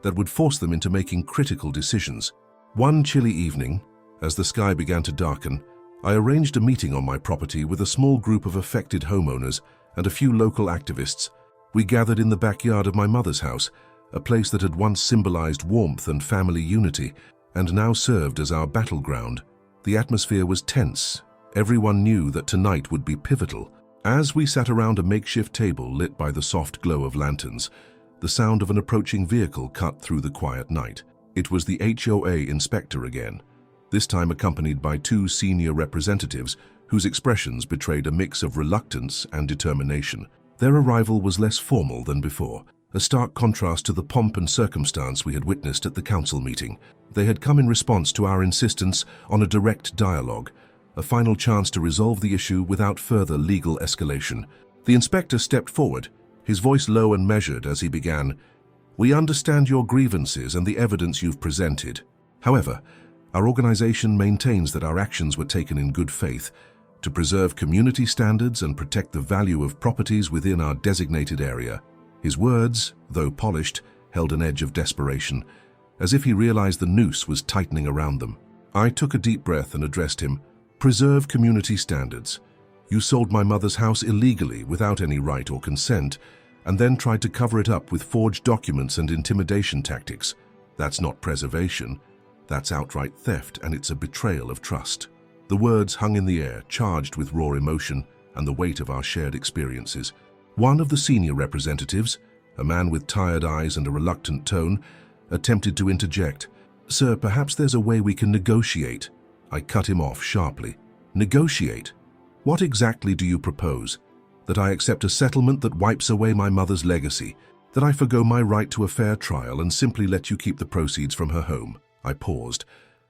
that would force them into making critical decisions. One chilly evening, as the sky began to darken, I arranged a meeting on my property with a small group of affected homeowners and a few local activists. We gathered in the backyard of my mother's house, a place that had once symbolized warmth and family unity, and now served as our battleground. The atmosphere was tense. Everyone knew that tonight would be pivotal. As we sat around a makeshift table lit by the soft glow of lanterns, the sound of an approaching vehicle cut through the quiet night. It was the HOA inspector again, this time accompanied by two senior representatives whose expressions betrayed a mix of reluctance and determination. Their arrival was less formal than before, a stark contrast to the pomp and circumstance we had witnessed at the council meeting. They had come in response to our insistence on a direct dialogue, a final chance to resolve the issue without further legal escalation. The inspector stepped forward, his voice low and measured as he began, "We understand your grievances and the evidence you've presented. However, our organization maintains that our actions were taken in good faith to preserve community standards and protect the value of properties within our designated area." His words, though polished, held an edge of desperation, as if he realized the noose was tightening around them. I took a deep breath and addressed him. "Preserve community standards. You sold my mother's house illegally without any right or consent, and then tried to cover it up with forged documents and intimidation tactics. That's not preservation. That's outright theft, and it's a betrayal of trust." The words hung in the air, charged with raw emotion and the weight of our shared experiences. One of the senior representatives, a man with tired eyes and a reluctant tone, attempted to interject. "Sir, perhaps there's a way we can negotiate." I cut him off sharply. "Negotiate? What exactly do you propose? That I accept a settlement that wipes away my mother's legacy? That I forgo my right to a fair trial and simply let you keep the proceeds from her home?" I paused,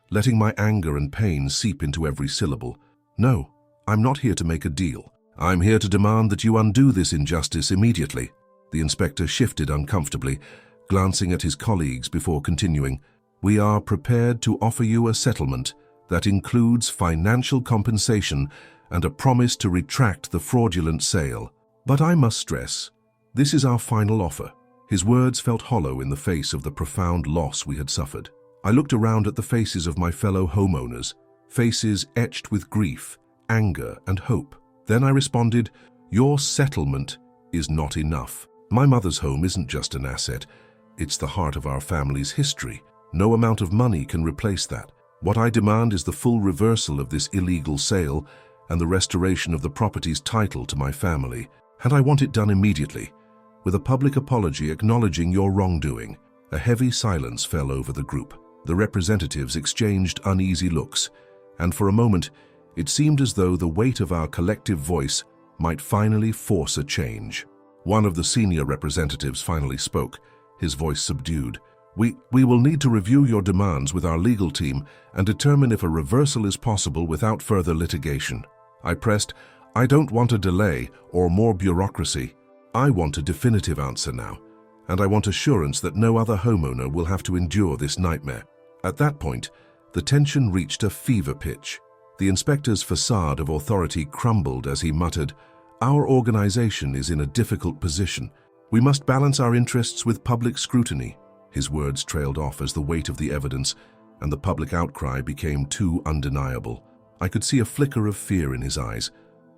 letting my anger and pain seep into every syllable. "No, I'm not here to make a deal. I'm here to demand that you undo this injustice immediately." The inspector shifted uncomfortably, glancing at his colleagues before continuing. "We are prepared to offer you a settlement that includes financial compensation and a promise to retract the fraudulent sale. But I must stress, this is our final offer." His words felt hollow in the face of the profound loss we had suffered. I looked around at the faces of my fellow homeowners, faces etched with grief, anger, and hope. Then I responded, "Your settlement is not enough. My mother's home isn't just an asset. It's the heart of our family's history. No amount of money can replace that. What I demand is the full reversal of this illegal sale and the restoration of the property's title to my family, and I want it done immediately, with a public apology acknowledging your wrongdoing." A heavy silence fell over the group. The representatives exchanged uneasy looks, and for a moment it seemed as though the weight of our collective voice might finally force a change. One of the senior representatives finally spoke, his voice subdued. We will need to review your demands with our legal team and determine if a reversal is possible without further litigation." I pressed, "I don't want a delay or more bureaucracy. I want a definitive answer now, and I want assurance that no other homeowner will have to endure this nightmare." At that point, the tension reached a fever pitch. The inspector's facade of authority crumbled as he muttered, "Our organization is in a difficult position. We must balance our interests with public scrutiny." His words trailed off as the weight of the evidence and the public outcry became too undeniable. I could see a flicker of fear in his eyes,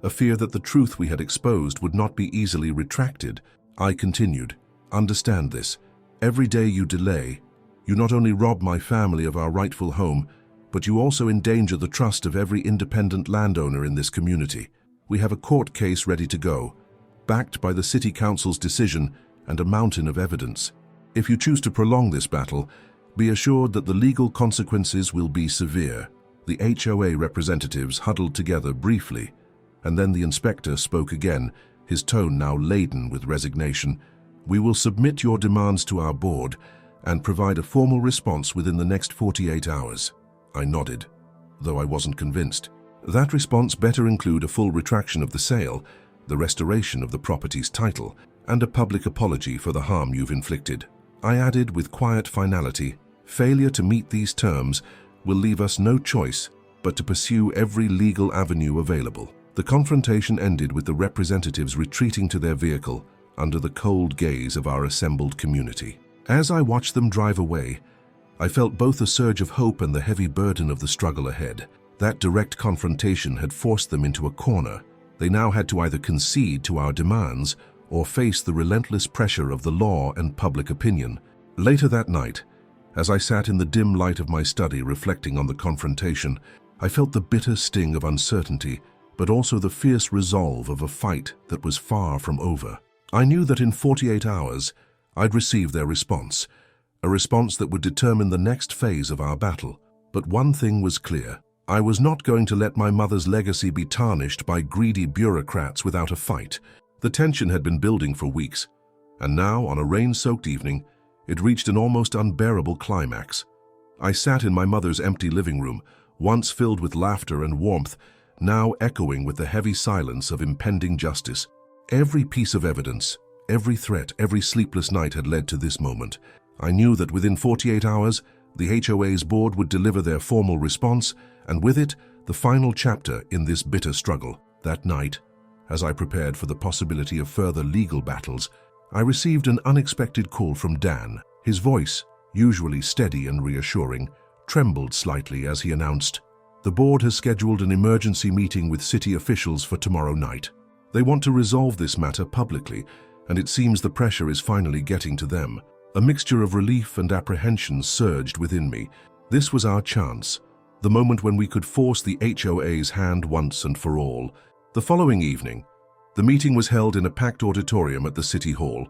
a fear that the truth we had exposed would not be easily retracted. I continued, "Understand this. Every day you delay, you not only rob my family of our rightful home, but you also endanger the trust of every independent landowner in this community. We have a court case ready to go, backed by the City Council's decision and a mountain of evidence. If you choose to prolong this battle, be assured that the legal consequences will be severe." The HOA representatives huddled together briefly, and then the inspector spoke again, his tone now laden with resignation. "We will submit your demands to our board and provide a formal response within the next 48 hours. I nodded, though I wasn't convinced. That response better include a full retraction of the sale, the restoration of the property's title, and a public apology for the harm you've inflicted. I added with quiet finality, "Failure to meet these terms will leave us no choice but to pursue every legal avenue available." The confrontation ended with the representatives retreating to their vehicle under the cold gaze of our assembled community. As I watched them drive away, I felt both a surge of hope and the heavy burden of the struggle ahead. That direct confrontation had forced them into a corner. They now had to either concede to our demands or face the relentless pressure of the law and public opinion. Later that night, as I sat in the dim light of my study reflecting on the confrontation, I felt the bitter sting of uncertainty, but also the fierce resolve of a fight that was far from over. I knew that in 48 hours, I'd receive their response, a response that would determine the next phase of our battle. But one thing was clear. I was not going to let my mother's legacy be tarnished by greedy bureaucrats without a fight. The tension had been building for weeks, and now, on a rain-soaked evening, it reached an almost unbearable climax. I sat in my mother's empty living room, once filled with laughter and warmth, now echoing with the heavy silence of impending justice. Every piece of evidence, every threat, every sleepless night had led to this moment. I knew that within 48 hours, the HOA's board would deliver their formal response, and with it, the final chapter in this bitter struggle. That night, as I prepared for the possibility of further legal battles, I received an unexpected call from Dan. His voice, usually steady and reassuring, trembled slightly as he announced, "The board has scheduled an emergency meeting with city officials for tomorrow night. They want to resolve this matter publicly, and it seems the pressure is finally getting to them." A mixture of relief and apprehension surged within me. This was our chance, the moment when we could force the HOA's hand once and for all. The following evening, the meeting was held in a packed auditorium at the City Hall,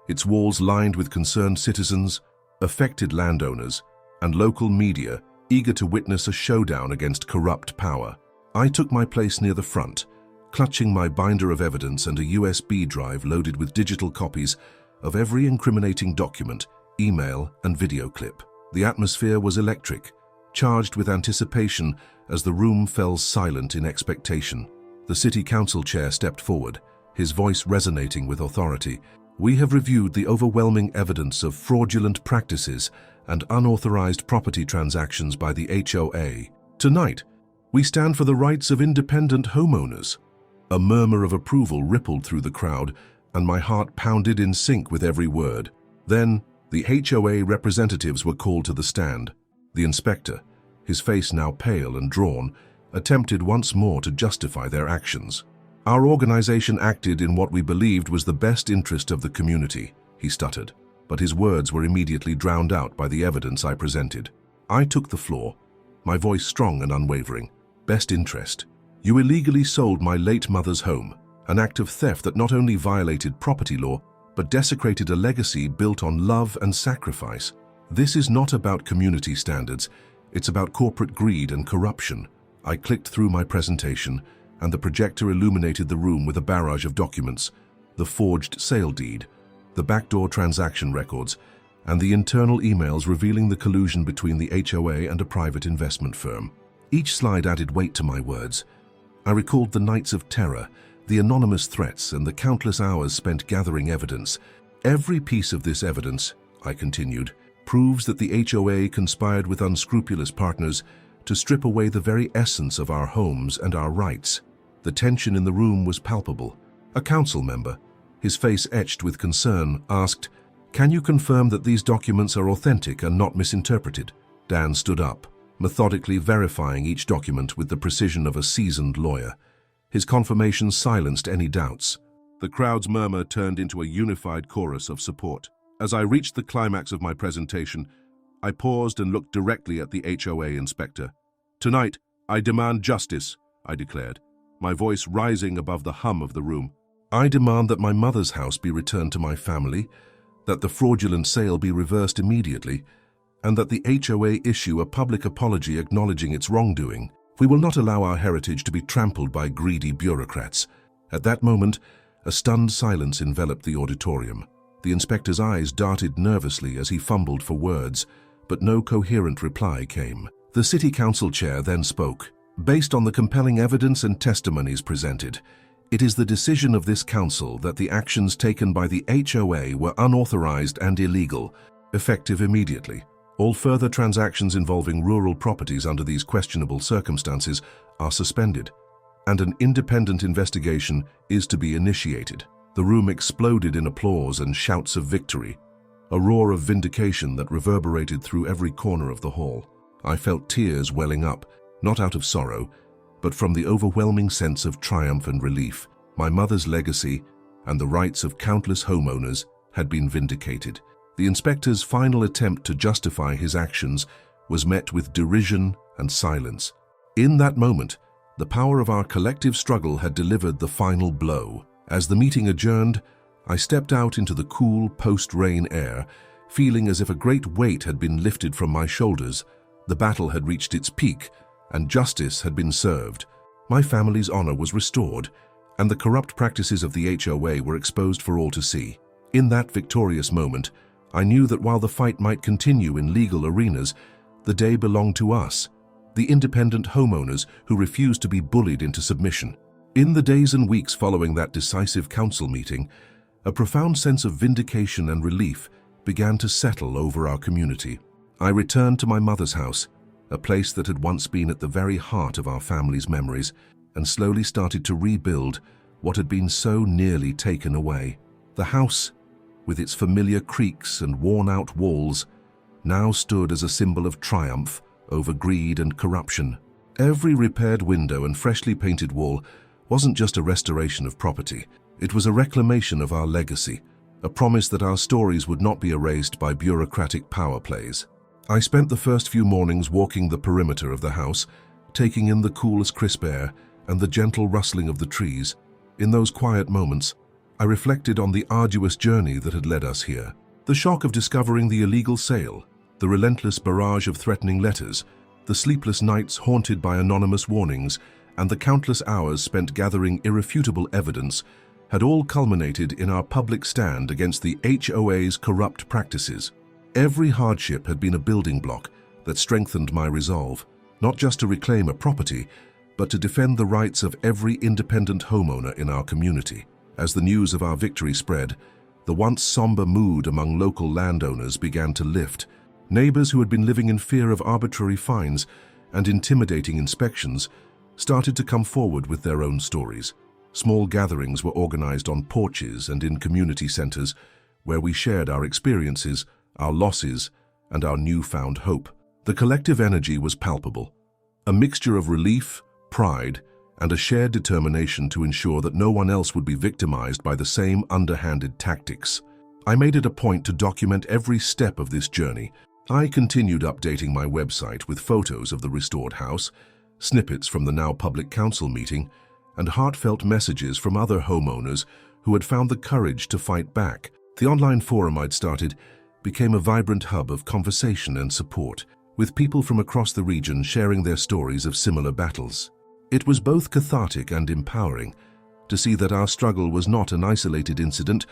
its walls lined with concerned citizens, affected landowners, and local media eager to witness a showdown against corrupt power. I took my place near the front, clutching my binder of evidence and a USB drive loaded with digital copies of every incriminating document, email, and video clip. The atmosphere was electric, charged with anticipation as the room fell silent in expectation. The City Council chair stepped forward, his voice resonating with authority. "We have reviewed the overwhelming evidence of fraudulent practices and unauthorized property transactions by the HOA. Tonight, we stand for the rights of independent homeowners." A murmur of approval rippled through the crowd, and my heart pounded in sync with every word. Then, the HOA representatives were called to the stand. The inspector, his face now pale and drawn, attempted once more to justify their actions. "Our organization acted in what we believed was the best interest of the community," he stuttered, but his words were immediately drowned out by the evidence I presented. I took the floor, my voice strong and unwavering. "Best interest? You illegally sold my late mother's home, an act of theft that not only violated property law, but desecrated a legacy built on love and sacrifice. This is not about community standards, it's about corporate greed and corruption. I clicked through my presentation, and the projector illuminated the room with a barrage of documents: the forged sale deed, the backdoor transaction records, and the internal emails revealing the collusion between the HOA and a private investment firm. Each slide added weight to my words. I recalled the nights of terror, the anonymous threats, and the countless hours spent gathering evidence. Every piece of this evidence, I continued, proves that the HOA conspired with unscrupulous partners to strip away the very essence of our homes and our rights. The tension in the room was palpable. A council member, his face etched with concern, asked, "Can you confirm that these documents are authentic and not misinterpreted?" Dan stood up, methodically verifying each document with the precision of a seasoned lawyer. His confirmation silenced any doubts. The crowd's murmur turned into a unified chorus of support. As I reached the climax of my presentation, I paused and looked directly at the HOA inspector. "Tonight, I demand justice," I declared, my voice rising above the hum of the room. "I demand that my mother's house be returned to my family, that the fraudulent sale be reversed immediately, and that the HOA issue a public apology acknowledging its wrongdoing. We will not allow our heritage to be trampled by greedy bureaucrats." At that moment, a stunned silence enveloped the auditorium. The inspector's eyes darted nervously as he fumbled for words, but no coherent reply came. The city council chair then spoke. "Based on the compelling evidence and testimonies presented, it is the decision of this council that the actions taken by the HOA were unauthorized and illegal, effective immediately. All further transactions involving rural properties under these questionable circumstances are suspended, and an independent investigation is to be initiated." The room exploded in applause and shouts of victory, a roar of vindication that reverberated through every corner of the hall. I felt tears welling up, not out of sorrow, but from the overwhelming sense of triumph and relief. My mother's legacy and the rights of countless homeowners had been vindicated. The inspector's final attempt to justify his actions was met with derision and silence. In that moment, the power of our collective struggle had delivered the final blow. As the meeting adjourned, I stepped out into the cool post-rain air, feeling as if a great weight had been lifted from my shoulders. The battle had reached its peak, and justice had been served. My family's honor was restored, and the corrupt practices of the HOA were exposed for all to see. In that victorious moment, I knew that while the fight might continue in legal arenas, the day belonged to us, the independent homeowners who refused to be bullied into submission. In the days and weeks following that decisive council meeting, a profound sense of vindication and relief began to settle over our community. I returned to my mother's house, a place that had once been at the very heart of our family's memories, and slowly started to rebuild what had been so nearly taken away. The house, with its familiar creaks and worn-out walls, now stood as a symbol of triumph over greed and corruption. Every repaired window and freshly painted wall wasn't just a restoration of property. It was a reclamation of our legacy, a promise that our stories would not be erased by bureaucratic power plays. I spent the first few mornings walking the perimeter of the house, taking in the coolest crisp air and the gentle rustling of the trees. In those quiet moments, I reflected on the arduous journey that had led us here. The shock of discovering the illegal sale, the relentless barrage of threatening letters, the sleepless nights haunted by anonymous warnings, and the countless hours spent gathering irrefutable evidence had all culminated in our public stand against the HOA's corrupt practices. Every hardship had been a building block that strengthened my resolve, not just to reclaim a property, but to defend the rights of every independent homeowner in our community. As the news of our victory spread, the once somber mood among local landowners began to lift. Neighbors who had been living in fear of arbitrary fines and intimidating inspections started to come forward with their own stories. Small gatherings were organized on porches and in community centers where we shared our experiences, our losses, and our newfound hope. The collective energy was palpable, a mixture of relief, pride, and a shared determination to ensure that no one else would be victimized by the same underhanded tactics. I made it a point to document every step of this journey. I continued updating my website with photos of the restored house, snippets from the now public council meeting, and heartfelt messages from other homeowners who had found the courage to fight back. The online forum I'd started became a vibrant hub of conversation and support, with people from across the region sharing their stories of similar battles. It was both cathartic and empowering to see that our struggle was not an isolated incident,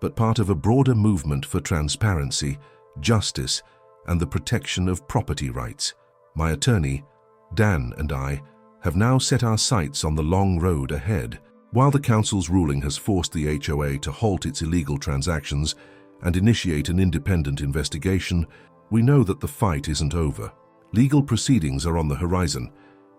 but part of a broader movement for transparency, justice, and the protection of property rights. My attorney, Dan, and I have now set our sights on the long road ahead. While the council's ruling has forced the HOA to halt its illegal transactions and initiate an independent investigation, we know that the fight isn't over. Legal proceedings are on the horizon,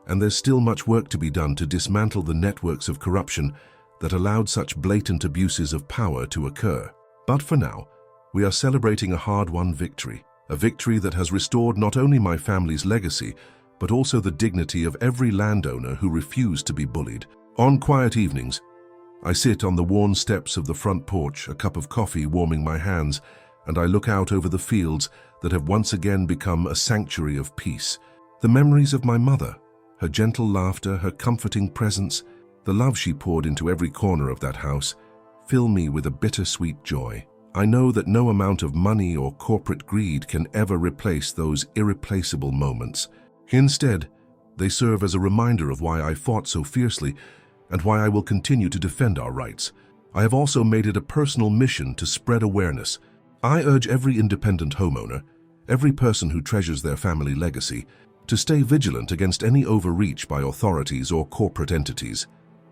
and there's still much work to be done to dismantle the networks of corruption that allowed such blatant abuses of power to occur. But for now, we are celebrating a hard-won victory, a victory that has restored not only my family's legacy, but also the dignity of every landowner who refused to be bullied. On quiet evenings, I sit on the worn steps of the front porch, a cup of coffee warming my hands, and I look out over the fields that have once again become a sanctuary of peace. The memories of my mother, her gentle laughter, her comforting presence, the love she poured into every corner of that house, fill me with a bittersweet joy. I know that no amount of money or corporate greed can ever replace those irreplaceable moments. Instead, they serve as a reminder of why I fought so fiercely and why I will continue to defend our rights. I have also made it a personal mission to spread awareness. I urge every independent homeowner, every person who treasures their family legacy, to stay vigilant against any overreach by authorities or corporate entities.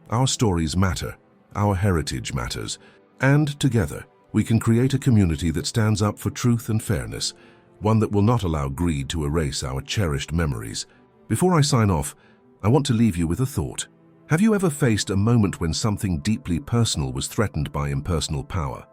Our stories matter, our heritage matters, and together we can create a community that stands up for truth and fairness, one that will not allow greed to erase our cherished memories. Before I sign off, I want to leave you with a thought. Have you ever faced a moment when something deeply personal was threatened by impersonal power?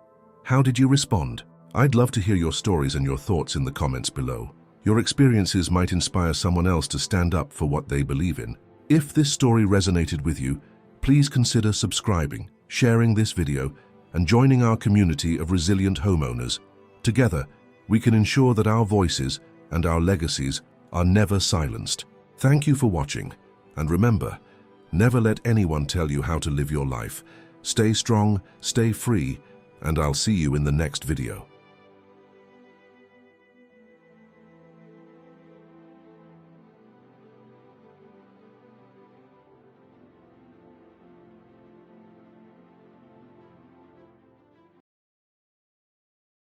How did you respond? I'd love to hear your stories and your thoughts in the comments below. Your experiences might inspire someone else to stand up for what they believe in. If this story resonated with you, please consider subscribing, sharing this video, and joining our community of resilient homeowners. Together, we can ensure that our voices and our legacies are never silenced. Thank you for watching, and remember, never let anyone tell you how to live your life. Stay strong, stay free, and I'll see you in the next video.